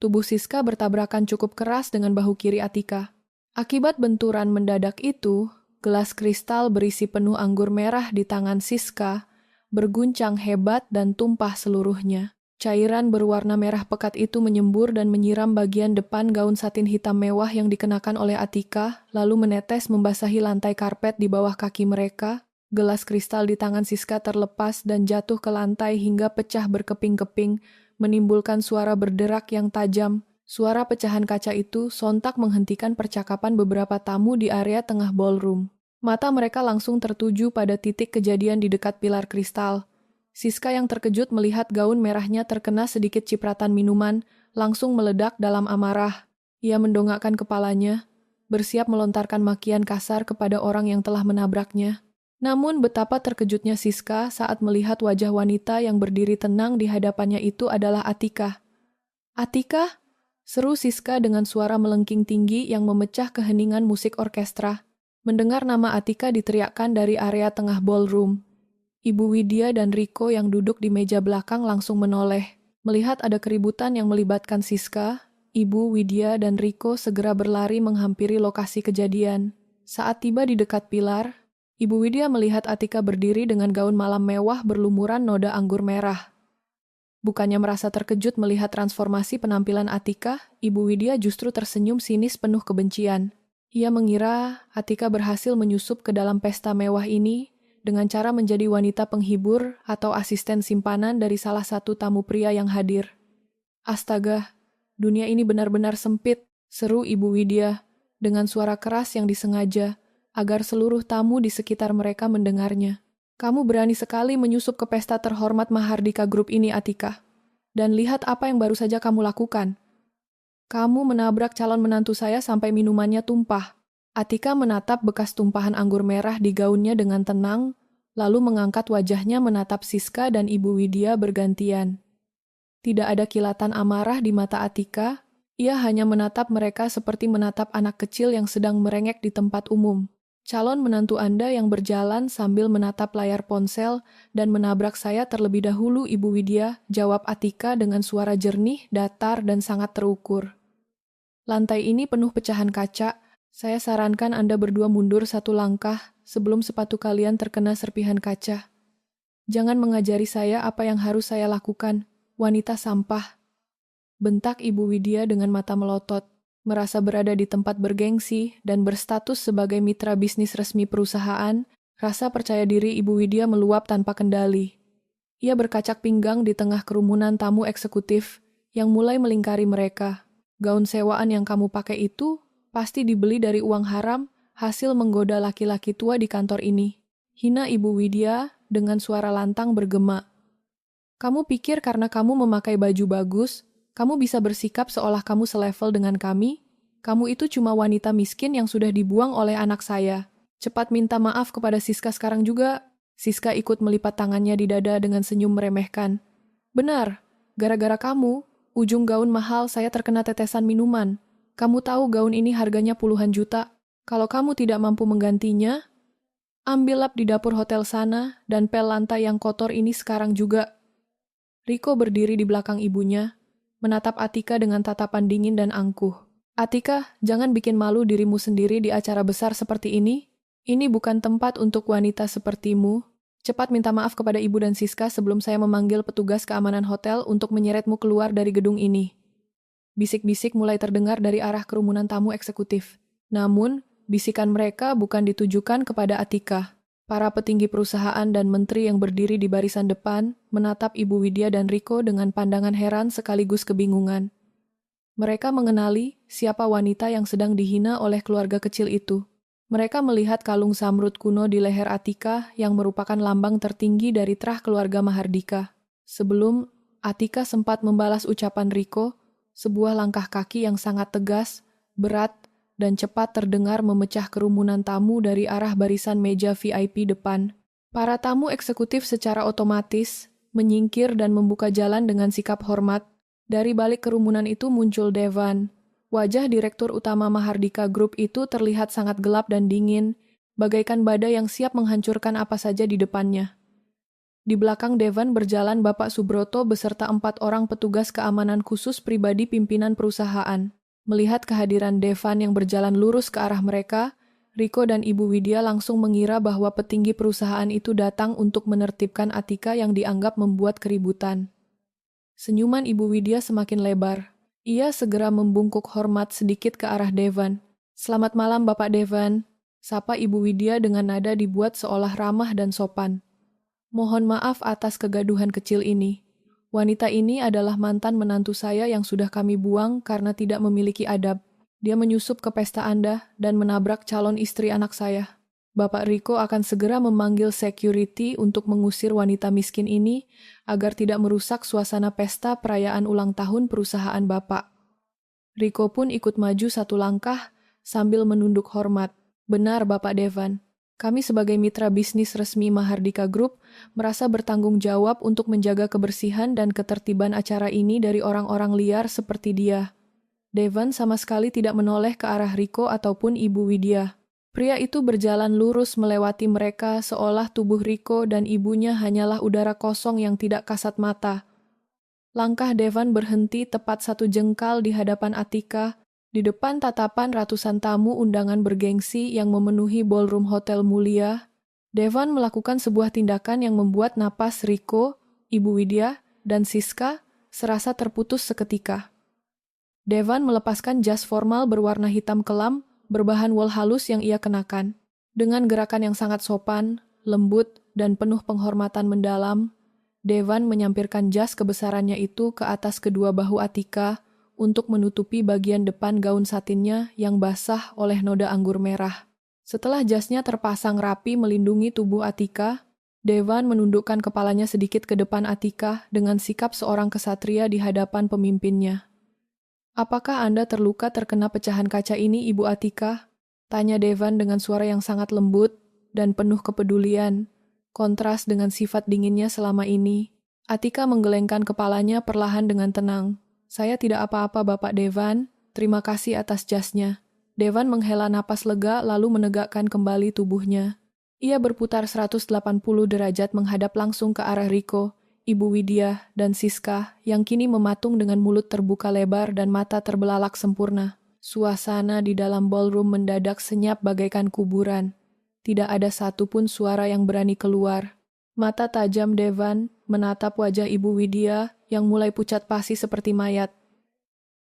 S1: Tubuh Siska bertabrakan cukup keras dengan bahu kiri Atika. Akibat benturan mendadak itu, gelas kristal berisi penuh anggur merah di tangan Siska berguncang hebat dan tumpah seluruhnya. Cairan berwarna merah pekat itu menyembur dan menyiram bagian depan gaun satin hitam mewah yang dikenakan oleh Atika, lalu menetes membasahi lantai karpet di bawah kaki mereka. Gelas kristal di tangan Siska terlepas dan jatuh ke lantai hingga pecah berkeping-keping, menimbulkan suara berderak yang tajam. Suara pecahan kaca itu sontak menghentikan percakapan beberapa tamu di area tengah ballroom. Mata mereka langsung tertuju pada titik kejadian di dekat pilar kristal. Siska yang terkejut melihat gaun merahnya terkena sedikit cipratan minuman, langsung meledak dalam amarah. Ia mendongakkan kepalanya, bersiap melontarkan makian kasar kepada orang yang telah menabraknya. Namun betapa terkejutnya Siska saat melihat wajah wanita yang berdiri tenang di hadapannya itu adalah Atika. "Atika?" seru Siska dengan suara melengking tinggi yang memecah keheningan musik orkestra. Mendengar nama Atika diteriakkan dari area tengah ballroom. Ibu Widya dan Riko yang duduk di meja belakang langsung menoleh. Melihat ada keributan yang melibatkan Siska, Ibu Widya dan Riko segera berlari menghampiri lokasi kejadian. Saat tiba di dekat pilar, Ibu Widya melihat Atika berdiri dengan gaun malam mewah berlumuran noda anggur merah. Bukannya merasa terkejut melihat transformasi penampilan Atika, Ibu Widya justru tersenyum sinis penuh kebencian. Ia mengira Atika berhasil menyusup ke dalam pesta mewah ini dengan cara menjadi wanita penghibur atau asisten simpanan dari salah satu tamu pria yang hadir. "Astaga, dunia ini benar-benar sempit," seru Ibu Widya dengan suara keras yang disengaja agar seluruh tamu di sekitar mereka mendengarnya. "Kamu berani sekali menyusup ke pesta terhormat Mahardika Group ini, Atika. Dan lihat apa yang baru saja kamu lakukan. Kamu menabrak calon menantu saya sampai minumannya tumpah." Atika menatap bekas tumpahan anggur merah di gaunnya dengan tenang, lalu mengangkat wajahnya menatap Siska dan Ibu Widya bergantian. Tidak ada kilatan amarah di mata Atika, ia hanya menatap mereka seperti menatap anak kecil yang sedang merengek di tempat umum. "Calon menantu Anda yang berjalan sambil menatap layar ponsel dan menabrak saya terlebih dahulu, Ibu Widya," jawab Atika dengan suara jernih, datar, dan sangat terukur. "Lantai ini penuh pecahan kaca. Saya sarankan Anda berdua mundur satu langkah sebelum sepatu kalian terkena serpihan kaca. Jangan mengajari saya apa yang harus saya lakukan, wanita sampah." Bentak Ibu Widya dengan mata melotot. Merasa berada di tempat bergengsi dan berstatus sebagai mitra bisnis resmi perusahaan, rasa percaya diri Ibu Widya meluap tanpa kendali. Ia berkacak pinggang di tengah kerumunan tamu eksekutif yang mulai melingkari mereka. "Gaun sewaan yang kamu pakai itu pasti dibeli dari uang haram hasil menggoda laki-laki tua di kantor ini," hina Ibu Widya dengan suara lantang bergema. "Kamu pikir karena kamu memakai baju bagus, kamu bisa bersikap seolah kamu selevel dengan kami? Kamu itu cuma wanita miskin yang sudah dibuang oleh anak saya. Cepat minta maaf kepada Siska sekarang juga. Siska ikut melipat tangannya di dada dengan senyum meremehkan. Benar, gara-gara kamu, ujung gaun mahal saya terkena tetesan minuman. Kamu tahu gaun ini harganya puluhan juta. Kalau kamu tidak mampu menggantinya, ambil lap di dapur hotel sana dan pel lantai yang kotor ini sekarang juga. Riko berdiri di belakang ibunya, menatap Atika dengan tatapan dingin dan angkuh. Atika, jangan bikin malu dirimu sendiri di acara besar seperti ini. Ini bukan tempat untuk wanita sepertimu. Cepat minta maaf kepada ibu dan Siska sebelum saya memanggil petugas keamanan hotel untuk menyeretmu keluar dari gedung ini. Bisik-bisik mulai terdengar dari arah kerumunan tamu eksekutif. Namun, bisikan mereka bukan ditujukan kepada Atika. Para petinggi perusahaan dan menteri yang berdiri di barisan depan menatap Ibu Widya dan Riko dengan pandangan heran sekaligus kebingungan. Mereka mengenali siapa wanita yang sedang dihina oleh keluarga kecil itu. Mereka melihat kalung samrut kuno di leher Atika yang merupakan lambang tertinggi dari terah keluarga Mahardika. Sebelum Atika sempat membalas ucapan Riko, sebuah langkah kaki yang sangat tegas, berat, dan cepat terdengar memecah kerumunan tamu dari arah barisan meja VIP depan. Para tamu eksekutif secara otomatis menyingkir dan membuka jalan dengan sikap hormat. Dari balik kerumunan itu muncul Devan. Wajah Direktur Utama Mahardika Group itu terlihat sangat gelap dan dingin, bagaikan badai yang siap menghancurkan apa saja di depannya. Di belakang Devan berjalan Bapak Subroto beserta 4 orang petugas keamanan khusus pribadi pimpinan perusahaan. Melihat kehadiran Devan yang berjalan lurus ke arah mereka, Riko dan Ibu Widya langsung mengira bahwa petinggi perusahaan itu datang untuk menertibkan Atika yang dianggap membuat keributan. Senyuman Ibu Widya semakin lebar. Ia segera membungkuk hormat sedikit ke arah Devan. "Selamat malam Bapak Devan," sapa Ibu Widya dengan nada dibuat seolah ramah dan sopan. "Mohon maaf atas kegaduhan kecil ini. Wanita ini adalah mantan menantu saya yang sudah kami buang karena tidak memiliki adab. Dia menyusup ke pesta Anda dan menabrak calon istri anak saya. Bapak Riko akan segera memanggil security untuk mengusir wanita miskin ini agar tidak merusak suasana pesta perayaan ulang tahun perusahaan Bapak." Riko pun ikut maju satu langkah sambil menunduk hormat. "Benar Bapak Devan. Kami sebagai mitra bisnis resmi Mahardika Group merasa bertanggung jawab untuk menjaga kebersihan dan ketertiban acara ini dari orang-orang liar seperti dia." Devan sama sekali tidak menoleh ke arah Riko ataupun Ibu Widya. Pria itu berjalan lurus melewati mereka seolah tubuh Riko dan ibunya hanyalah udara kosong yang tidak kasat mata. Langkah Devan berhenti tepat 1 jengkal di hadapan Atika, di depan tatapan ratusan tamu undangan bergengsi yang memenuhi ballroom hotel mulia. Devan melakukan sebuah tindakan yang membuat napas Riko, Ibu Widya, dan Siska serasa terputus seketika. Devan melepaskan jas formal berwarna hitam kelam, berbahan wol halus yang ia kenakan. Dengan gerakan yang sangat sopan, lembut, dan penuh penghormatan mendalam, Devan menyampirkan jas kebesarannya itu ke atas kedua bahu Atika untuk menutupi bagian depan gaun satinnya yang basah oleh noda anggur merah. Setelah jasnya terpasang rapi melindungi tubuh Atika, Devan menundukkan kepalanya sedikit ke depan Atika dengan sikap seorang kesatria di hadapan pemimpinnya. "Apakah Anda terluka terkena pecahan kaca ini, Ibu Atika?" tanya Devan dengan suara yang sangat lembut dan penuh kepedulian, kontras dengan sifat dinginnya selama ini. Atika menggelengkan kepalanya perlahan dengan tenang. "Saya tidak apa-apa Bapak Devan, terima kasih atas jasnya." Devan menghela napas lega lalu menegakkan kembali tubuhnya. Ia berputar 180 derajat menghadap langsung ke arah Riko, Ibu Widya, dan Siska yang kini mematung dengan mulut terbuka lebar dan mata terbelalak sempurna. Suasana di dalam ballroom mendadak senyap bagaikan kuburan. Tidak ada satupun suara yang berani keluar. Mata tajam Devan menatap wajah Ibu Widya yang mulai pucat pasi seperti mayat.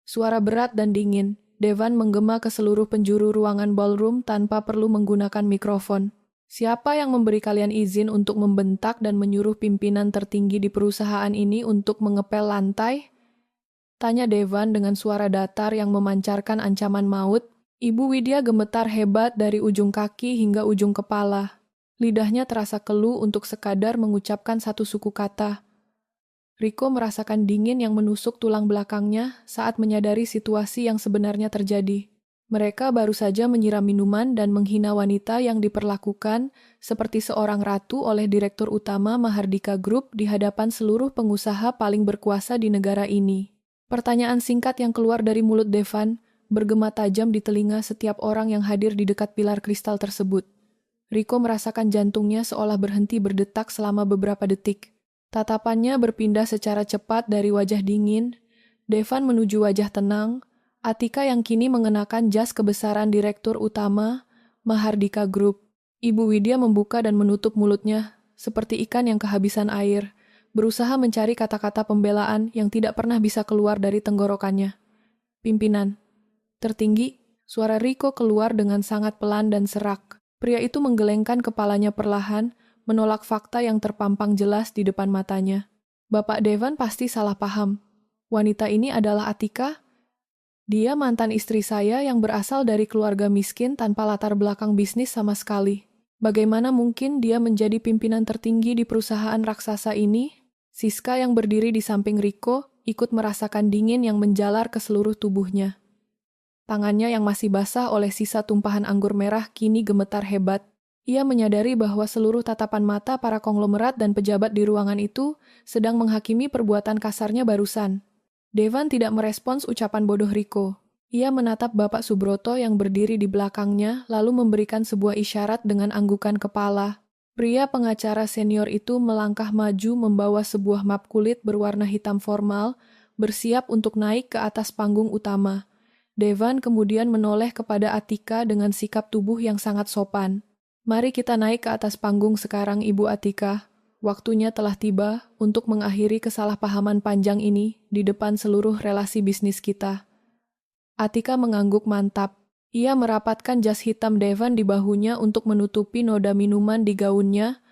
S1: Suara berat dan dingin, Devan menggema ke seluruh penjuru ruangan ballroom tanpa perlu menggunakan mikrofon. "Siapa yang memberi kalian izin untuk membentak dan menyuruh pimpinan tertinggi di perusahaan ini untuk mengepel lantai?" tanya Devan dengan suara datar yang memancarkan ancaman maut. Ibu Widya gemetar hebat dari ujung kaki hingga ujung kepala. Lidahnya terasa keluh untuk sekadar mengucapkan satu suku kata. Riko merasakan dingin yang menusuk tulang belakangnya saat menyadari situasi yang sebenarnya terjadi. Mereka baru saja menyiram minuman dan menghina wanita yang diperlakukan seperti seorang ratu oleh Direktur Utama Mahardika Group di hadapan seluruh pengusaha paling berkuasa di negara ini. Pertanyaan singkat yang keluar dari mulut Devan bergema tajam di telinga setiap orang yang hadir di dekat pilar kristal tersebut. Rico merasakan jantungnya seolah berhenti berdetak selama beberapa detik. Tatapannya berpindah secara cepat dari wajah dingin, Devan menuju wajah tenang, Atika yang kini mengenakan jas kebesaran Direktur Utama Mahardika Group. Ibu Widya membuka dan menutup mulutnya, seperti ikan yang kehabisan air, berusaha mencari kata-kata pembelaan yang tidak pernah bisa keluar dari tenggorokannya. Pimpinan tertinggi, suara Rico keluar dengan sangat pelan dan serak. Pria itu menggelengkan kepalanya perlahan, menolak fakta yang terpampang jelas di depan matanya. Bapak Devan pasti salah paham. Wanita ini adalah Atika. Dia mantan istri saya yang berasal dari keluarga miskin tanpa latar belakang bisnis sama sekali. Bagaimana mungkin dia menjadi pimpinan tertinggi di perusahaan raksasa ini? Siska yang berdiri di samping Rico ikut merasakan dingin yang menjalar ke seluruh tubuhnya. Tangannya yang masih basah oleh sisa tumpahan anggur merah kini gemetar hebat. Ia menyadari bahwa seluruh tatapan mata para konglomerat dan pejabat di ruangan itu sedang menghakimi perbuatan kasarnya barusan. Devan tidak merespons ucapan bodoh Rico. Ia menatap Bapak Subroto yang berdiri di belakangnya lalu memberikan sebuah isyarat dengan anggukan kepala. Pria pengacara senior itu melangkah maju membawa sebuah map kulit berwarna hitam formal, bersiap untuk naik ke atas panggung utama. Devan kemudian menoleh kepada Atika dengan sikap tubuh yang sangat sopan. Mari kita naik ke atas panggung sekarang, Ibu Atika. Waktunya telah tiba untuk mengakhiri kesalahpahaman panjang ini di depan seluruh relasi bisnis kita. Atika mengangguk mantap. Ia merapatkan jas hitam Devan di bahunya untuk menutupi noda minuman di gaunnya,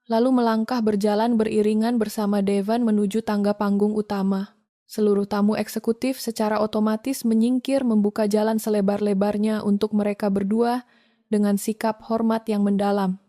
S1: lalu melangkah berjalan beriringan bersama Devan menuju tangga panggung utama. Seluruh tamu eksekutif secara otomatis menyingkir membuka jalan selebar-lebarnya untuk mereka berdua dengan sikap hormat yang mendalam.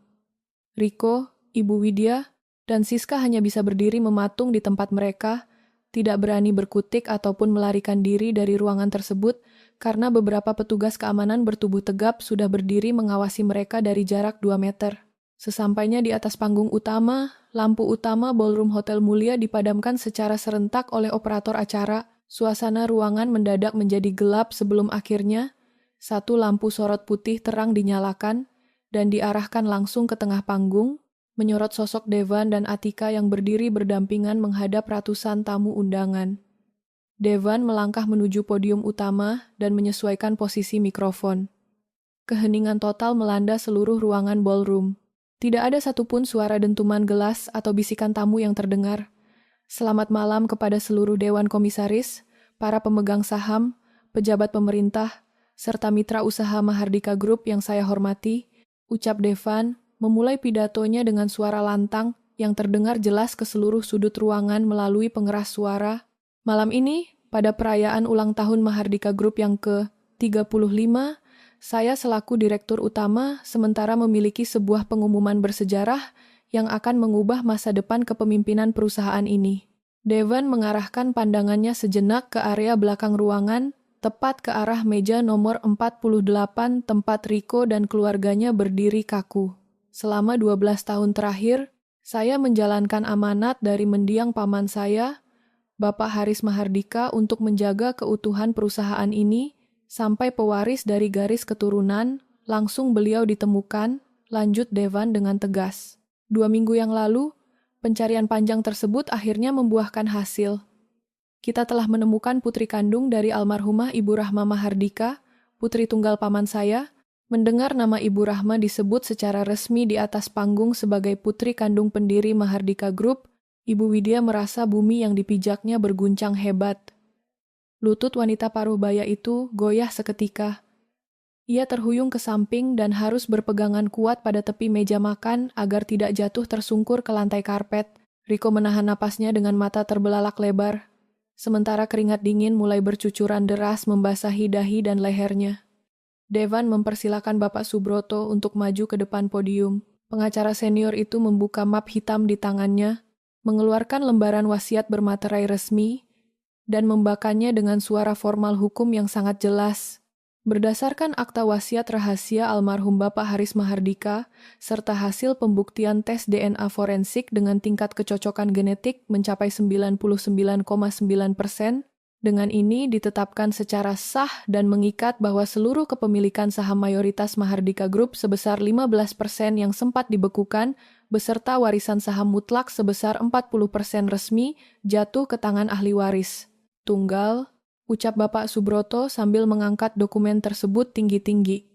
S1: Rico, Ibu Widya, dan Siska hanya bisa berdiri mematung di tempat mereka, tidak berani berkutik ataupun melarikan diri dari ruangan tersebut karena beberapa petugas keamanan bertubuh tegap sudah berdiri mengawasi mereka dari jarak 2 meter. Sesampainya di atas panggung utama, lampu utama ballroom Hotel Mulia dipadamkan secara serentak oleh operator acara. Suasana ruangan mendadak menjadi gelap sebelum akhirnya satu lampu sorot putih terang dinyalakan dan diarahkan langsung ke tengah panggung, menyorot sosok Devan dan Atika yang berdiri berdampingan menghadap ratusan tamu undangan. Devan melangkah menuju podium utama dan menyesuaikan posisi mikrofon. Keheningan total melanda seluruh ruangan ballroom. Tidak ada satupun suara dentuman gelas atau bisikan tamu yang terdengar. Selamat malam kepada seluruh Dewan Komisaris, para pemegang saham, pejabat pemerintah, serta mitra usaha Mahardika Group yang saya hormati, ucap Devan, memulai pidatonya dengan suara lantang yang terdengar jelas ke seluruh sudut ruangan melalui pengeras suara. Malam ini, pada perayaan ulang tahun Mahardika Group yang ke-35, saya selaku Direktur Utama sementara memiliki sebuah pengumuman bersejarah yang akan mengubah masa depan kepemimpinan perusahaan ini. Devan mengarahkan pandangannya sejenak ke area belakang ruangan, tepat ke arah meja nomor 48 tempat Rico dan keluarganya berdiri kaku. Selama 12 tahun terakhir, saya menjalankan amanat dari mendiang paman saya, Bapak Haris Mahardika, untuk menjaga keutuhan perusahaan ini sampai pewaris dari garis keturunan, langsung beliau ditemukan, lanjut Devan dengan tegas. 2 minggu yang lalu, pencarian panjang tersebut akhirnya membuahkan hasil. Kita telah menemukan putri kandung dari almarhumah Ibu Rahma Mahardika, putri tunggal paman saya. Mendengar nama Ibu Rahma disebut secara resmi di atas panggung sebagai putri kandung pendiri Mahardika Group, Ibu Widya merasa bumi yang dipijaknya berguncang hebat. Lutut wanita paruh baya itu goyah seketika. Ia terhuyung ke samping dan harus berpegangan kuat pada tepi meja makan agar tidak jatuh tersungkur ke lantai karpet. Rico menahan napasnya dengan mata terbelalak lebar, sementara keringat dingin mulai bercucuran deras membasahi dahi dan lehernya. Devan mempersilakan Bapak Subroto untuk maju ke depan podium. Pengacara senior itu membuka map hitam di tangannya, mengeluarkan lembaran wasiat bermaterai resmi, dan membacakannya dengan suara formal hukum yang sangat jelas. Berdasarkan akta wasiat rahasia almarhum Bapak Haris Mahardika, serta hasil pembuktian tes DNA forensik dengan tingkat kecocokan genetik mencapai 99,9%, dengan ini ditetapkan secara sah dan mengikat bahwa seluruh kepemilikan saham mayoritas Mahardika Group sebesar 15% yang sempat dibekukan, beserta warisan saham mutlak sebesar 40% resmi, jatuh ke tangan ahli waris tunggal, ucap Bapak Subroto sambil mengangkat dokumen tersebut tinggi-tinggi.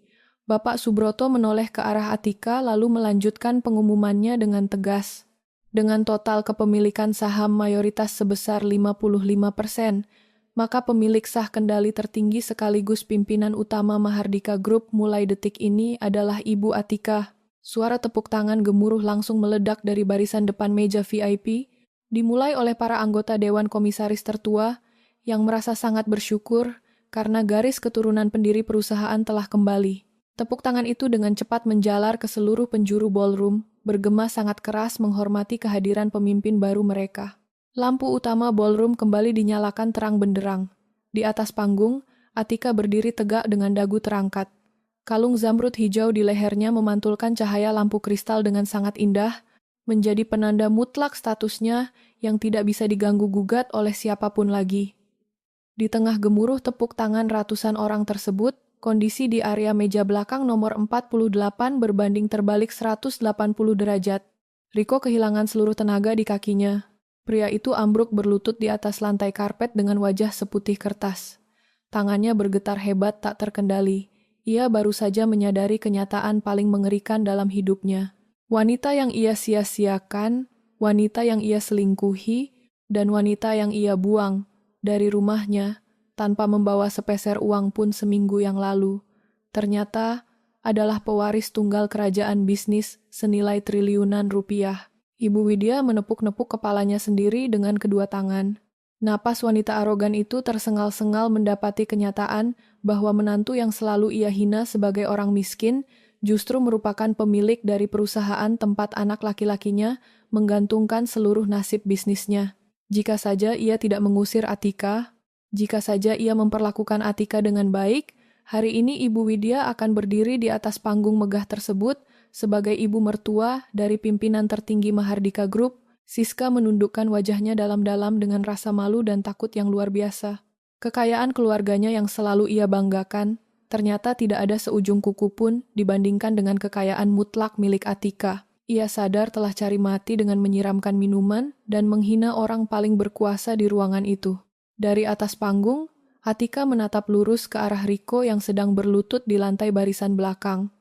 S1: Bapak Subroto menoleh ke arah Atika lalu melanjutkan pengumumannya dengan tegas. Dengan total kepemilikan saham mayoritas sebesar 55%, maka pemilik sah kendali tertinggi sekaligus pimpinan utama Mahardika Group mulai detik ini adalah Ibu Atika. Suara tepuk tangan gemuruh langsung meledak dari barisan depan meja VIP, dimulai oleh para anggota Dewan Komisaris tertua, yang merasa sangat bersyukur karena garis keturunan pendiri perusahaan telah kembali. Tepuk tangan itu dengan cepat menjalar ke seluruh penjuru ballroom, bergema sangat keras menghormati kehadiran pemimpin baru mereka. Lampu utama ballroom kembali dinyalakan terang benderang. Di atas panggung, Atika berdiri tegak dengan dagu terangkat. Kalung zamrud hijau di lehernya memantulkan cahaya lampu kristal dengan sangat indah, menjadi penanda mutlak statusnya yang tidak bisa diganggu-gugat oleh siapapun lagi. Di tengah gemuruh tepuk tangan ratusan orang tersebut, kondisi di area meja belakang nomor 48 berbanding terbalik 180 derajat. Riko kehilangan seluruh tenaga di kakinya. Pria itu ambruk berlutut di atas lantai karpet dengan wajah seputih kertas. Tangannya bergetar hebat tak terkendali. Ia baru saja menyadari kenyataan paling mengerikan dalam hidupnya. Wanita yang ia sia-siakan, wanita yang ia selingkuhi, dan wanita yang ia buang dari rumahnya tanpa membawa sepeser uang pun seminggu yang lalu, ternyata adalah pewaris tunggal kerajaan bisnis senilai triliunan rupiah. Ibu Widya menepuk-nepuk kepalanya sendiri dengan kedua tangan. Napas wanita arogan itu tersengal-sengal mendapati kenyataan bahwa menantu yang selalu ia hina sebagai orang miskin justru merupakan pemilik dari perusahaan tempat anak laki-lakinya menggantungkan seluruh nasib bisnisnya. Jika saja ia tidak mengusir Atika, jika saja ia memperlakukan Atika dengan baik, hari ini Ibu Widya akan berdiri di atas panggung megah tersebut sebagai ibu mertua dari pimpinan tertinggi Mahardika Group. Siska menundukkan wajahnya dalam-dalam dengan rasa malu dan takut yang luar biasa. Kekayaan keluarganya yang selalu ia banggakan, ternyata tidak ada seujung kuku pun dibandingkan dengan kekayaan mutlak milik Atika. Ia sadar telah cari mati dengan menyiramkan minuman dan menghina orang paling berkuasa di ruangan itu. Dari atas panggung, Atika menatap lurus ke arah Riko yang sedang berlutut di lantai barisan belakang.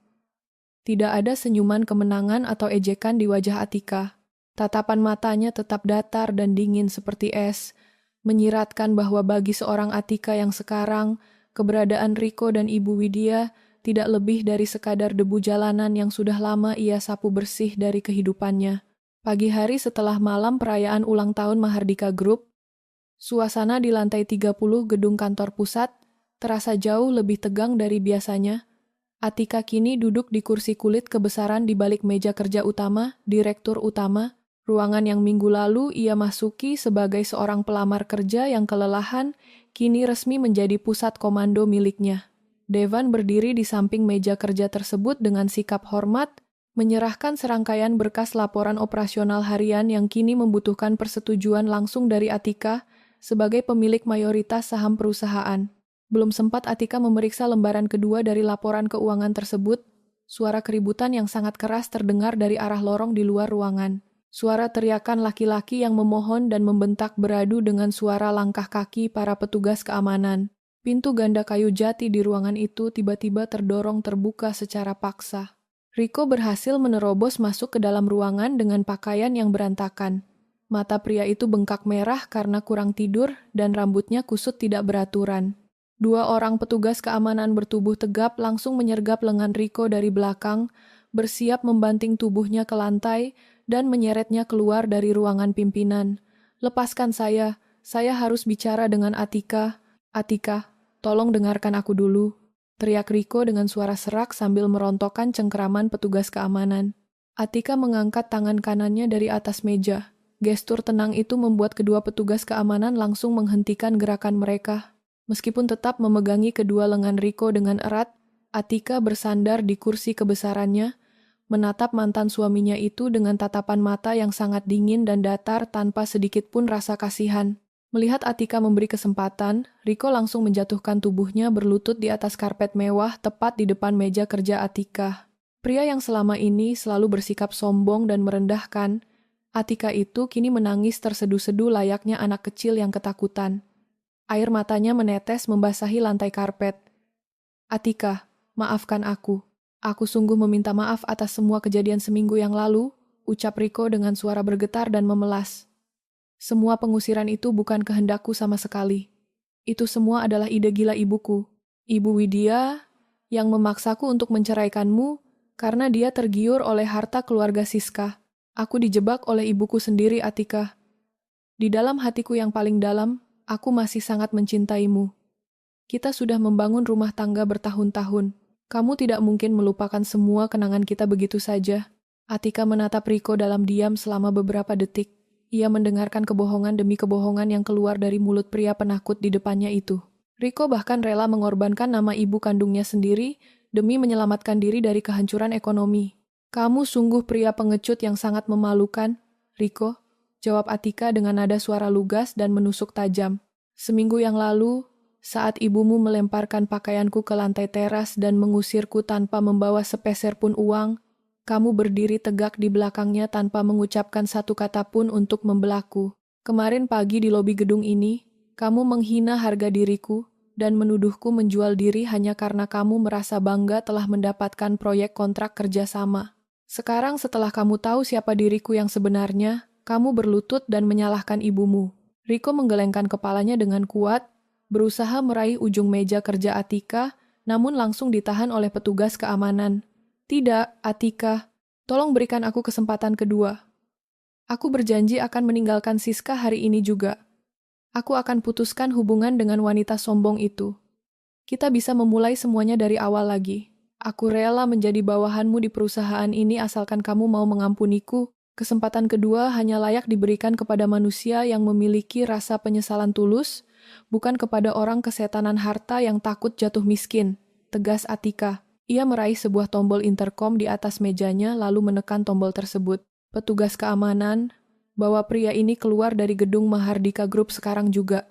S1: Tidak ada senyuman kemenangan atau ejekan di wajah Atika. Tatapan matanya tetap datar dan dingin seperti es, menyiratkan bahwa bagi seorang Atika yang sekarang, keberadaan Riko dan Ibu Widya tidak lebih dari sekadar debu jalanan yang sudah lama ia sapu bersih dari kehidupannya. Pagi hari setelah malam perayaan ulang tahun Mahardika Group, suasana di lantai 30 gedung kantor pusat terasa jauh lebih tegang dari biasanya. Atika kini duduk di kursi kulit kebesaran di balik meja kerja utama, direktur utama, ruangan yang minggu lalu ia masuki sebagai seorang pelamar kerja yang kelelahan, kini resmi menjadi pusat komando miliknya. Devan berdiri di samping meja kerja tersebut dengan sikap hormat, menyerahkan serangkaian berkas laporan operasional harian yang kini membutuhkan persetujuan langsung dari Atika sebagai pemilik mayoritas saham perusahaan. Belum sempat Atika memeriksa lembaran kedua dari laporan keuangan tersebut, suara keributan yang sangat keras terdengar dari arah lorong di luar ruangan. Suara teriakan laki-laki yang memohon dan membentak beradu dengan suara langkah kaki para petugas keamanan. Pintu ganda kayu jati di ruangan itu tiba-tiba terdorong terbuka secara paksa. Riko berhasil menerobos masuk ke dalam ruangan dengan pakaian yang berantakan. Mata pria itu bengkak merah karena kurang tidur dan rambutnya kusut tidak beraturan. Dua orang petugas keamanan bertubuh tegap langsung menyergap lengan Riko dari belakang, bersiap membanting tubuhnya ke lantai dan menyeretnya keluar dari ruangan pimpinan. "Lepaskan saya harus bicara dengan Atika. Atika, tolong dengarkan aku dulu," teriak Riko dengan suara serak sambil merontokkan cengkeraman petugas keamanan. Atika mengangkat tangan kanannya dari atas meja. Gestur tenang itu membuat kedua petugas keamanan langsung menghentikan gerakan mereka. Meskipun tetap memegangi kedua lengan Riko dengan erat, Atika bersandar di kursi kebesarannya, menatap mantan suaminya itu dengan tatapan mata yang sangat dingin dan datar tanpa sedikit pun rasa kasihan. Melihat Atika memberi kesempatan, Riko langsung menjatuhkan tubuhnya berlutut di atas karpet mewah tepat di depan meja kerja Atika. Pria yang selama ini selalu bersikap sombong dan merendahkan, Atika itu kini menangis terseduh-seduh layaknya anak kecil yang ketakutan. Air matanya menetes membasahi lantai karpet. Atika, maafkan aku. Aku sungguh meminta maaf atas semua kejadian seminggu yang lalu, ucap Riko dengan suara bergetar dan memelas. Semua pengusiran itu bukan kehendakku sama sekali. Itu semua adalah ide gila ibuku. Ibu Widya yang memaksaku untuk menceraikanmu karena dia tergiur oleh harta keluarga Siska. Aku dijebak oleh ibuku sendiri, Atika. Di dalam hatiku yang paling dalam, aku masih sangat mencintaimu. Kita sudah membangun rumah tangga bertahun-tahun. Kamu tidak mungkin melupakan semua kenangan kita begitu saja. Atika menatap Riko dalam diam selama beberapa detik. Ia mendengarkan kebohongan demi kebohongan yang keluar dari mulut pria penakut di depannya itu. Riko bahkan rela mengorbankan nama ibu kandungnya sendiri demi menyelamatkan diri dari kehancuran ekonomi. Kamu sungguh pria pengecut yang sangat memalukan, Riko, jawab Atika dengan nada suara lugas dan menusuk tajam. Seminggu yang lalu, saat ibumu melemparkan pakaianku ke lantai teras dan mengusirku tanpa membawa sepeser pun uang, kamu berdiri tegak di belakangnya tanpa mengucapkan satu kata pun untuk membelaku. Kemarin pagi di lobi gedung ini, kamu menghina harga diriku dan menuduhku menjual diri hanya karena kamu merasa bangga telah mendapatkan proyek kontrak kerjasama. Sekarang setelah kamu tahu siapa diriku yang sebenarnya, kamu berlutut dan menyalahkan ibumu. Riko menggelengkan kepalanya dengan kuat, berusaha meraih ujung meja kerja Atika, namun langsung ditahan oleh petugas keamanan. Tidak, Atika. Tolong berikan aku kesempatan kedua. Aku berjanji akan meninggalkan Siska hari ini juga. Aku akan putuskan hubungan dengan wanita sombong itu. Kita bisa memulai semuanya dari awal lagi. Aku rela menjadi bawahanmu di perusahaan ini asalkan kamu mau mengampuniku. Kesempatan kedua hanya layak diberikan kepada manusia yang memiliki rasa penyesalan tulus, bukan kepada orang kesetanan harta yang takut jatuh miskin, tegas Atika. Ia meraih sebuah tombol intercom di atas mejanya lalu menekan tombol tersebut. Petugas keamanan, bawa pria ini keluar dari gedung Mahardika Group sekarang juga.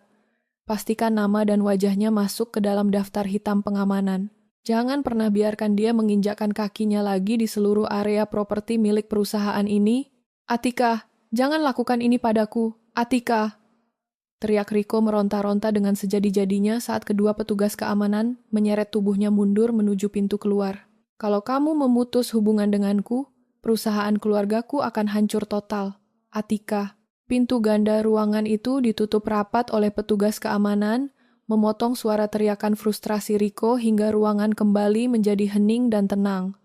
S1: Pastikan nama dan wajahnya masuk ke dalam daftar hitam pengamanan. Jangan pernah biarkan dia menginjakkan kakinya lagi di seluruh area properti milik perusahaan ini. Atika, jangan lakukan ini padaku. Atika! Teriak Riko meronta-ronta dengan sejadi-jadinya saat kedua petugas keamanan menyeret tubuhnya mundur menuju pintu keluar. Kalau kamu memutus hubungan denganku, perusahaan keluargaku akan hancur total. Atika. Pintu ganda ruangan itu ditutup rapat oleh petugas keamanan, memotong suara teriakan frustrasi Riko hingga ruangan kembali menjadi hening dan tenang.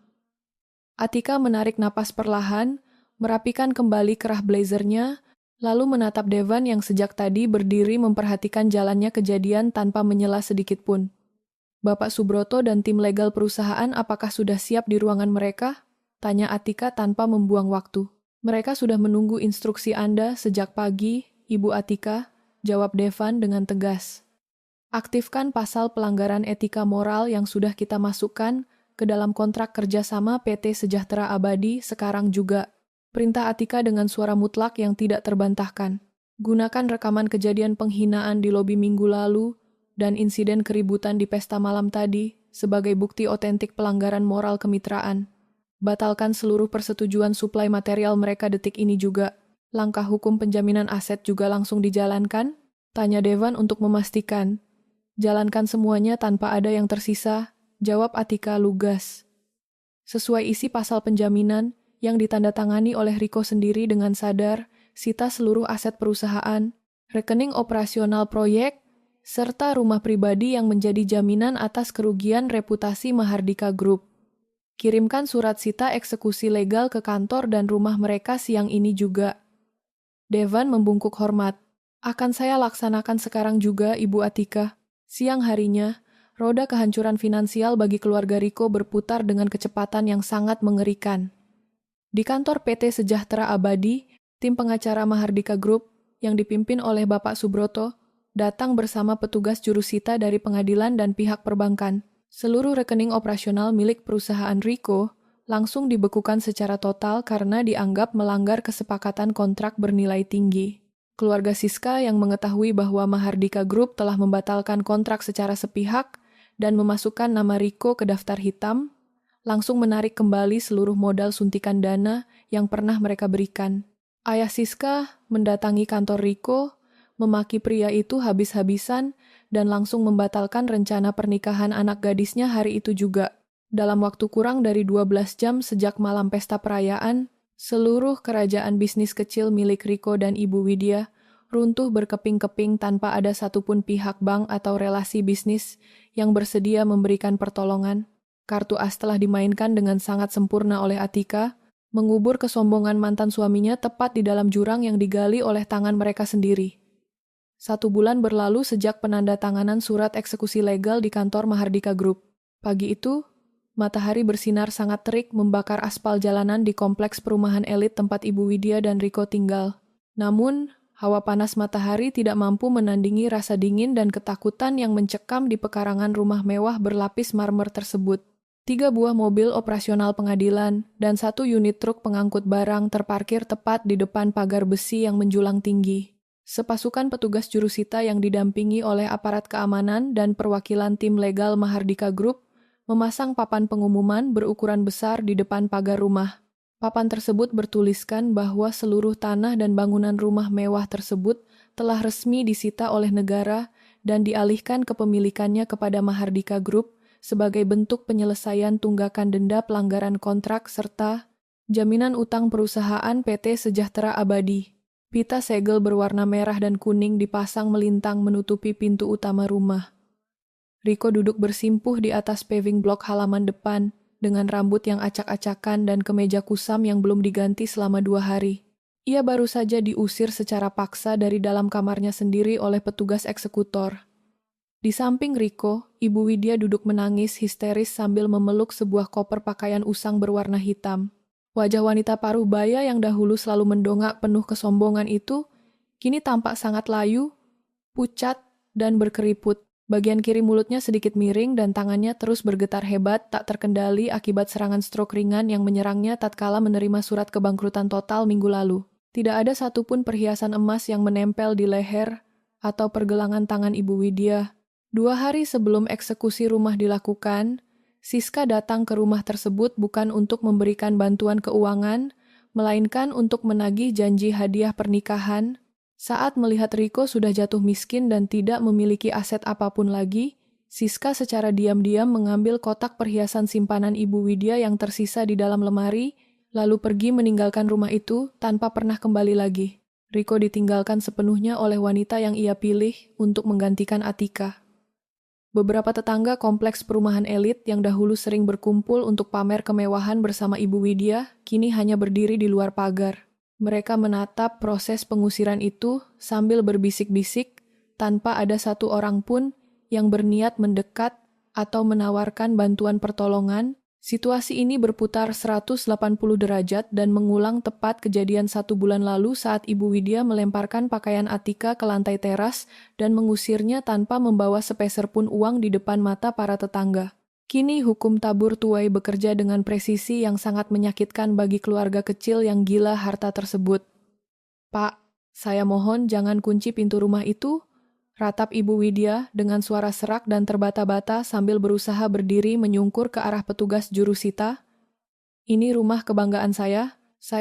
S1: Atika menarik napas perlahan, merapikan kembali kerah blazernya, lalu menatap Devan yang sejak tadi berdiri memperhatikan jalannya kejadian tanpa menyela sedikit pun. Bapak Subroto dan tim legal perusahaan apakah sudah siap di ruangan mereka? Tanya Atika tanpa membuang waktu. Mereka sudah menunggu instruksi Anda sejak pagi, Ibu Atika, jawab Devan dengan tegas. Aktifkan pasal pelanggaran etika moral yang sudah kita masukkan ke dalam kontrak kerjasama PT Sejahtera Abadi sekarang juga. Perintah Atika dengan suara mutlak yang tidak terbantahkan. Gunakan rekaman kejadian penghinaan di lobi minggu lalu dan insiden keributan di pesta malam tadi sebagai bukti otentik pelanggaran moral kemitraan. Batalkan seluruh persetujuan suplai material mereka detik ini juga. Langkah hukum penjaminan aset juga langsung dijalankan? Tanya Devan untuk memastikan. Jalankan semuanya tanpa ada yang tersisa, jawab Atika lugas. Sesuai isi pasal penjaminan, yang ditandatangani oleh Riko sendiri dengan sadar, sita seluruh aset perusahaan, rekening operasional proyek, serta rumah pribadi yang menjadi jaminan atas kerugian reputasi Mahardika Group. Kirimkan surat sita eksekusi legal ke kantor dan rumah mereka siang ini juga. Devan membungkuk hormat. Akan saya laksanakan sekarang juga, Ibu Atika. Siang harinya, roda kehancuran finansial bagi keluarga Riko berputar dengan kecepatan yang sangat mengerikan. Di kantor PT Sejahtera Abadi, tim pengacara Mahardika Group yang dipimpin oleh Bapak Subroto datang bersama petugas jurusita dari pengadilan dan pihak perbankan. Seluruh rekening operasional milik perusahaan Rico langsung dibekukan secara total karena dianggap melanggar kesepakatan kontrak bernilai tinggi. Keluarga Siska yang mengetahui bahwa Mahardika Group telah membatalkan kontrak secara sepihak dan memasukkan nama Rico ke daftar hitam, langsung menarik kembali seluruh modal suntikan dana yang pernah mereka berikan. Ayah Siska mendatangi kantor Rico, memaki pria itu habis-habisan, dan langsung membatalkan rencana pernikahan anak gadisnya hari itu juga. Dalam waktu kurang dari 12 jam sejak malam pesta perayaan, seluruh kerajaan bisnis kecil milik Rico dan Ibu Widya runtuh berkeping-keping tanpa ada satupun pihak bank atau relasi bisnis yang bersedia memberikan pertolongan. Kartu as telah dimainkan dengan sangat sempurna oleh Atika, mengubur kesombongan mantan suaminya tepat di dalam jurang yang digali oleh tangan mereka sendiri. 1 bulan berlalu sejak penandatanganan surat eksekusi legal di kantor Mahardika Group. Pagi itu, matahari bersinar sangat terik membakar aspal jalanan di kompleks perumahan elit tempat Ibu Widya dan Rico tinggal. Namun, hawa panas matahari tidak mampu menandingi rasa dingin dan ketakutan yang mencekam di pekarangan rumah mewah berlapis marmer tersebut. 3 buah mobil operasional pengadilan dan 1 unit truk pengangkut barang terparkir tepat di depan pagar besi yang menjulang tinggi. Sepasukan petugas jurusita yang didampingi oleh aparat keamanan dan perwakilan tim legal Mahardika Group memasang papan pengumuman berukuran besar di depan pagar rumah. Papan tersebut bertuliskan bahwa seluruh tanah dan bangunan rumah mewah tersebut telah resmi disita oleh negara dan dialihkan kepemilikannya kepada Mahardika Group sebagai bentuk penyelesaian tunggakan denda pelanggaran kontrak serta jaminan utang perusahaan PT Sejahtera Abadi. Pita segel berwarna merah dan kuning dipasang melintang menutupi pintu utama rumah. Rico duduk bersimpuh di atas paving block halaman depan dengan rambut yang acak-acakan dan kemeja kusam yang belum diganti selama 2 hari. Ia baru saja diusir secara paksa dari dalam kamarnya sendiri oleh petugas eksekutor. Di samping Rico, Ibu Widya duduk menangis histeris sambil memeluk sebuah koper pakaian usang berwarna hitam. Wajah wanita paruh baya yang dahulu selalu mendongak penuh kesombongan itu, kini tampak sangat layu, pucat, dan berkeriput. Bagian kiri mulutnya sedikit miring dan tangannya terus bergetar hebat tak terkendali akibat serangan stroke ringan yang menyerangnya tatkala menerima surat kebangkrutan total minggu lalu. Tidak ada satupun perhiasan emas yang menempel di leher atau pergelangan tangan Ibu Widya. 2 hari sebelum eksekusi rumah dilakukan, Siska datang ke rumah tersebut bukan untuk memberikan bantuan keuangan, melainkan untuk menagih janji hadiah pernikahan. Saat melihat Rico sudah jatuh miskin dan tidak memiliki aset apapun lagi, Siska secara diam-diam mengambil kotak perhiasan simpanan Ibu Widya yang tersisa di dalam lemari, lalu pergi meninggalkan rumah itu tanpa pernah kembali lagi. Rico ditinggalkan sepenuhnya oleh wanita yang ia pilih untuk menggantikan Atika. Beberapa tetangga kompleks perumahan elit yang dahulu sering berkumpul untuk pamer kemewahan bersama Ibu Widya, kini hanya berdiri di luar pagar. Mereka menatap proses pengusiran itu sambil berbisik-bisik, tanpa ada satu orang pun yang berniat mendekat atau menawarkan bantuan pertolongan. Situasi ini berputar 180 derajat dan mengulang tepat kejadian 1 bulan lalu saat Ibu Widya melemparkan pakaian Atika ke lantai teras dan mengusirnya tanpa membawa sepeser pun uang di depan mata para tetangga. Kini hukum tabur tuai bekerja dengan presisi yang sangat menyakitkan bagi keluarga kecil yang gila harta tersebut. "Pak, saya mohon jangan kunci pintu rumah itu," ratap Ibu Widya dengan suara serak dan terbata-bata sambil berusaha berdiri menyungkur ke arah petugas jurusita. "Ini rumah kebanggaan saya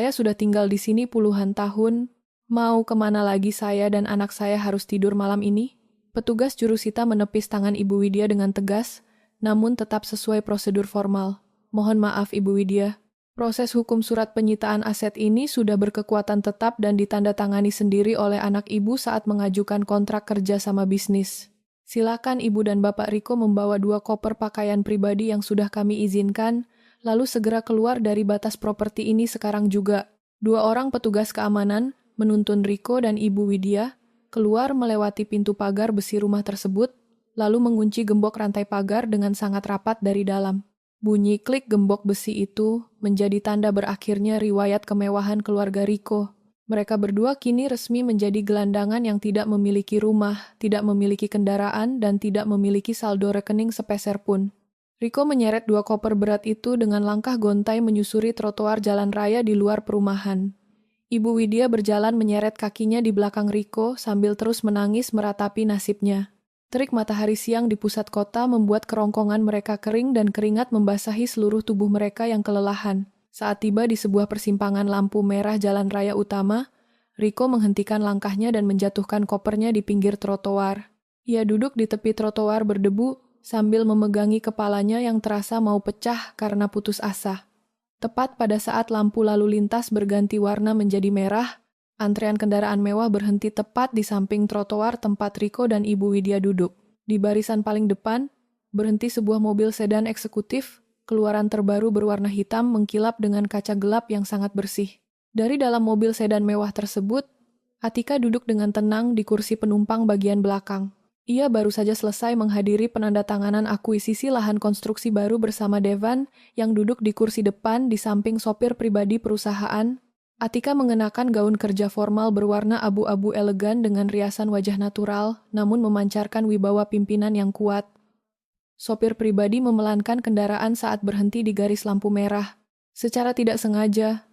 S1: sudah tinggal di sini puluhan tahun. Mau kemana lagi saya dan anak saya harus tidur malam ini?" Petugas jurusita menepis tangan Ibu Widya dengan tegas, namun tetap sesuai prosedur formal. "Mohon maaf Ibu Widya. Proses hukum surat penyitaan aset ini sudah berkekuatan tetap dan ditandatangani sendiri oleh anak ibu saat mengajukan kontrak kerja sama bisnis. Silakan Ibu dan Bapak Rico membawa 2 koper pakaian pribadi yang sudah kami izinkan, lalu segera keluar dari batas properti ini sekarang juga." 2 orang petugas keamanan menuntun Rico dan Ibu Widya keluar melewati pintu pagar besi rumah tersebut, lalu mengunci gembok rantai pagar dengan sangat rapat dari dalam. Bunyi klik gembok besi itu menjadi tanda berakhirnya riwayat kemewahan keluarga Rico. Mereka berdua kini resmi menjadi gelandangan yang tidak memiliki rumah, tidak memiliki kendaraan, dan tidak memiliki saldo rekening sepeser pun. Riko menyeret 2 koper berat itu dengan langkah gontai menyusuri trotoar jalan raya di luar perumahan. Ibu Widya berjalan menyeret kakinya di belakang Riko sambil terus menangis meratapi nasibnya. Terik matahari siang di pusat kota membuat kerongkongan mereka kering dan keringat membasahi seluruh tubuh mereka yang kelelahan. Saat tiba di sebuah persimpangan lampu merah jalan raya utama, Riko menghentikan langkahnya dan menjatuhkan kopernya di pinggir trotoar. Ia duduk di tepi trotoar berdebu sambil memegangi kepalanya yang terasa mau pecah karena putus asa. Tepat pada saat lampu lalu lintas berganti warna menjadi merah, antrean kendaraan mewah berhenti tepat di samping trotoar tempat Riko dan Ibu Widya duduk. Di barisan paling depan, berhenti sebuah mobil sedan eksekutif, keluaran terbaru berwarna hitam mengkilap dengan kaca gelap yang sangat bersih. Dari dalam mobil sedan mewah tersebut, Atika duduk dengan tenang di kursi penumpang bagian belakang. Ia baru saja selesai menghadiri penandatanganan akuisisi lahan konstruksi baru bersama Devan yang duduk di kursi depan di samping sopir pribadi perusahaan. Atika mengenakan gaun kerja formal berwarna abu-abu elegan dengan riasan wajah natural, namun memancarkan wibawa pimpinan yang kuat. Sopir pribadi memelankan kendaraan saat berhenti di garis lampu merah. Secara tidak sengaja,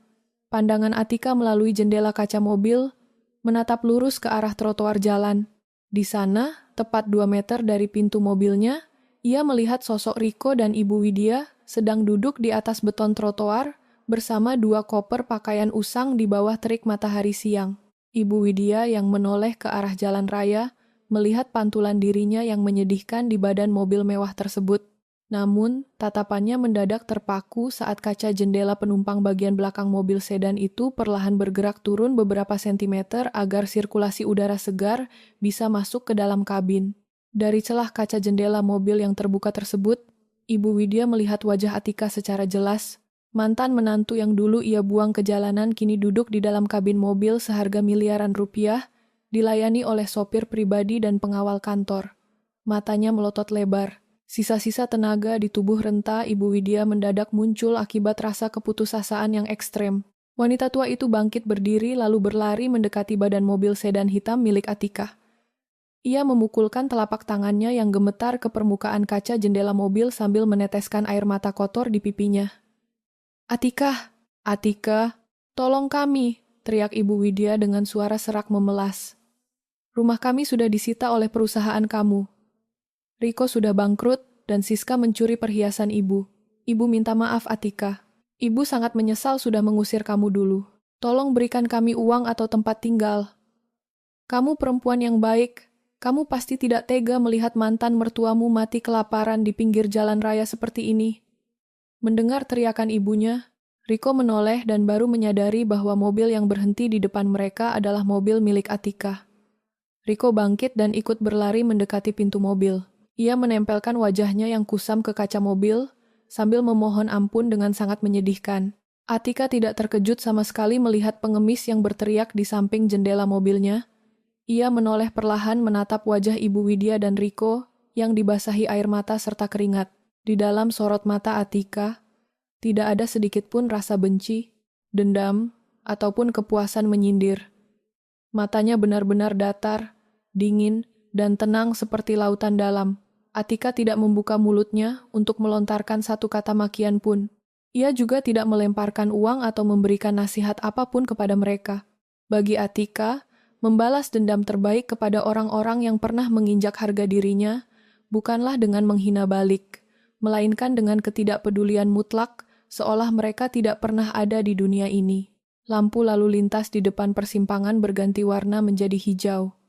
S1: pandangan Atika melalui jendela kaca mobil menatap lurus ke arah trotoar jalan. Di sana, tepat 2 meter dari pintu mobilnya, ia melihat sosok Riko dan Ibu Widya sedang duduk di atas beton trotoar bersama 2 koper pakaian usang di bawah terik matahari siang. Ibu Widya yang menoleh ke arah jalan raya melihat pantulan dirinya yang menyedihkan di badan mobil mewah tersebut. Namun, tatapannya mendadak terpaku saat kaca jendela penumpang bagian belakang mobil sedan itu perlahan bergerak turun beberapa sentimeter agar sirkulasi udara segar bisa masuk ke dalam kabin. Dari celah kaca jendela mobil yang terbuka tersebut, Ibu Widya melihat wajah Atika secara jelas. Mantan menantu yang dulu ia buang ke jalanan kini duduk di dalam kabin mobil seharga miliaran rupiah, dilayani oleh sopir pribadi dan pengawal kantor. Matanya melotot lebar. Sisa-sisa tenaga di tubuh renta Ibu Widya mendadak muncul akibat rasa keputusasaan yang ekstrem. Wanita tua itu bangkit berdiri lalu berlari mendekati badan mobil sedan hitam milik Atika. Ia memukulkan telapak tangannya yang gemetar ke permukaan kaca jendela mobil sambil meneteskan air mata kotor di pipinya. "Atika, Atika, tolong kami!" teriak Ibu Widya dengan suara serak memelas. "Rumah kami sudah disita oleh perusahaan kamu. Riko sudah bangkrut dan Siska mencuri perhiasan ibu. Ibu minta maaf Atika. Ibu sangat menyesal sudah mengusir kamu dulu. Tolong berikan kami uang atau tempat tinggal. Kamu perempuan yang baik. Kamu pasti tidak tega melihat mantan mertuamu mati kelaparan di pinggir jalan raya seperti ini." Mendengar teriakan ibunya, Riko menoleh dan baru menyadari bahwa mobil yang berhenti di depan mereka adalah mobil milik Atika. Riko bangkit dan ikut berlari mendekati pintu mobil. Ia menempelkan wajahnya yang kusam ke kaca mobil, sambil memohon ampun dengan sangat menyedihkan. Atika tidak terkejut sama sekali melihat pengemis yang berteriak di samping jendela mobilnya. Ia menoleh perlahan menatap wajah Ibu Widya dan Riko yang dibasahi air mata serta keringat. Di dalam sorot mata Atika, tidak ada sedikit pun rasa benci, dendam, ataupun kepuasan menyindir. Matanya benar-benar datar, dingin, dan tenang seperti lautan dalam. Atika tidak membuka mulutnya untuk melontarkan satu kata makian pun. Ia juga tidak melemparkan uang atau memberikan nasihat apapun kepada mereka. Bagi Atika, membalas dendam terbaik kepada orang-orang yang pernah menginjak harga dirinya bukanlah dengan menghina balik, melainkan dengan ketidakpedulian mutlak, seolah mereka tidak pernah ada di dunia ini. Lampu lalu lintas di depan persimpangan berganti warna menjadi hijau.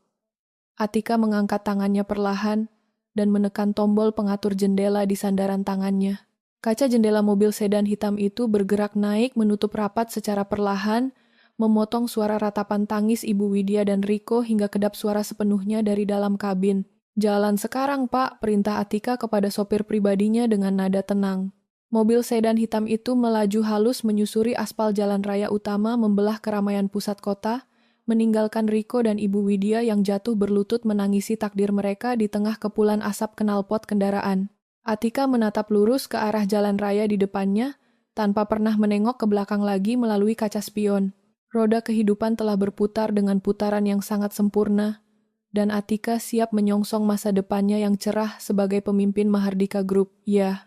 S1: Atika mengangkat tangannya perlahan dan menekan tombol pengatur jendela di sandaran tangannya. Kaca jendela mobil sedan hitam itu bergerak naik menutup rapat secara perlahan, memotong suara ratapan tangis Ibu Widya dan Riko hingga kedap suara sepenuhnya dari dalam kabin. "Jalan sekarang, Pak," perintah Atika kepada sopir pribadinya dengan nada tenang. Mobil sedan hitam itu melaju halus menyusuri aspal jalan raya utama membelah keramaian pusat kota, meninggalkan Riko dan Ibu Widya yang jatuh berlutut menangisi takdir mereka di tengah kepulan asap knalpot kendaraan. Atika menatap lurus ke arah jalan raya di depannya, tanpa pernah menengok ke belakang lagi melalui kaca spion. Roda kehidupan telah berputar dengan putaran yang sangat sempurna, dan Atika siap menyongsong masa depannya yang cerah sebagai pemimpin Mahardika Group. Ya,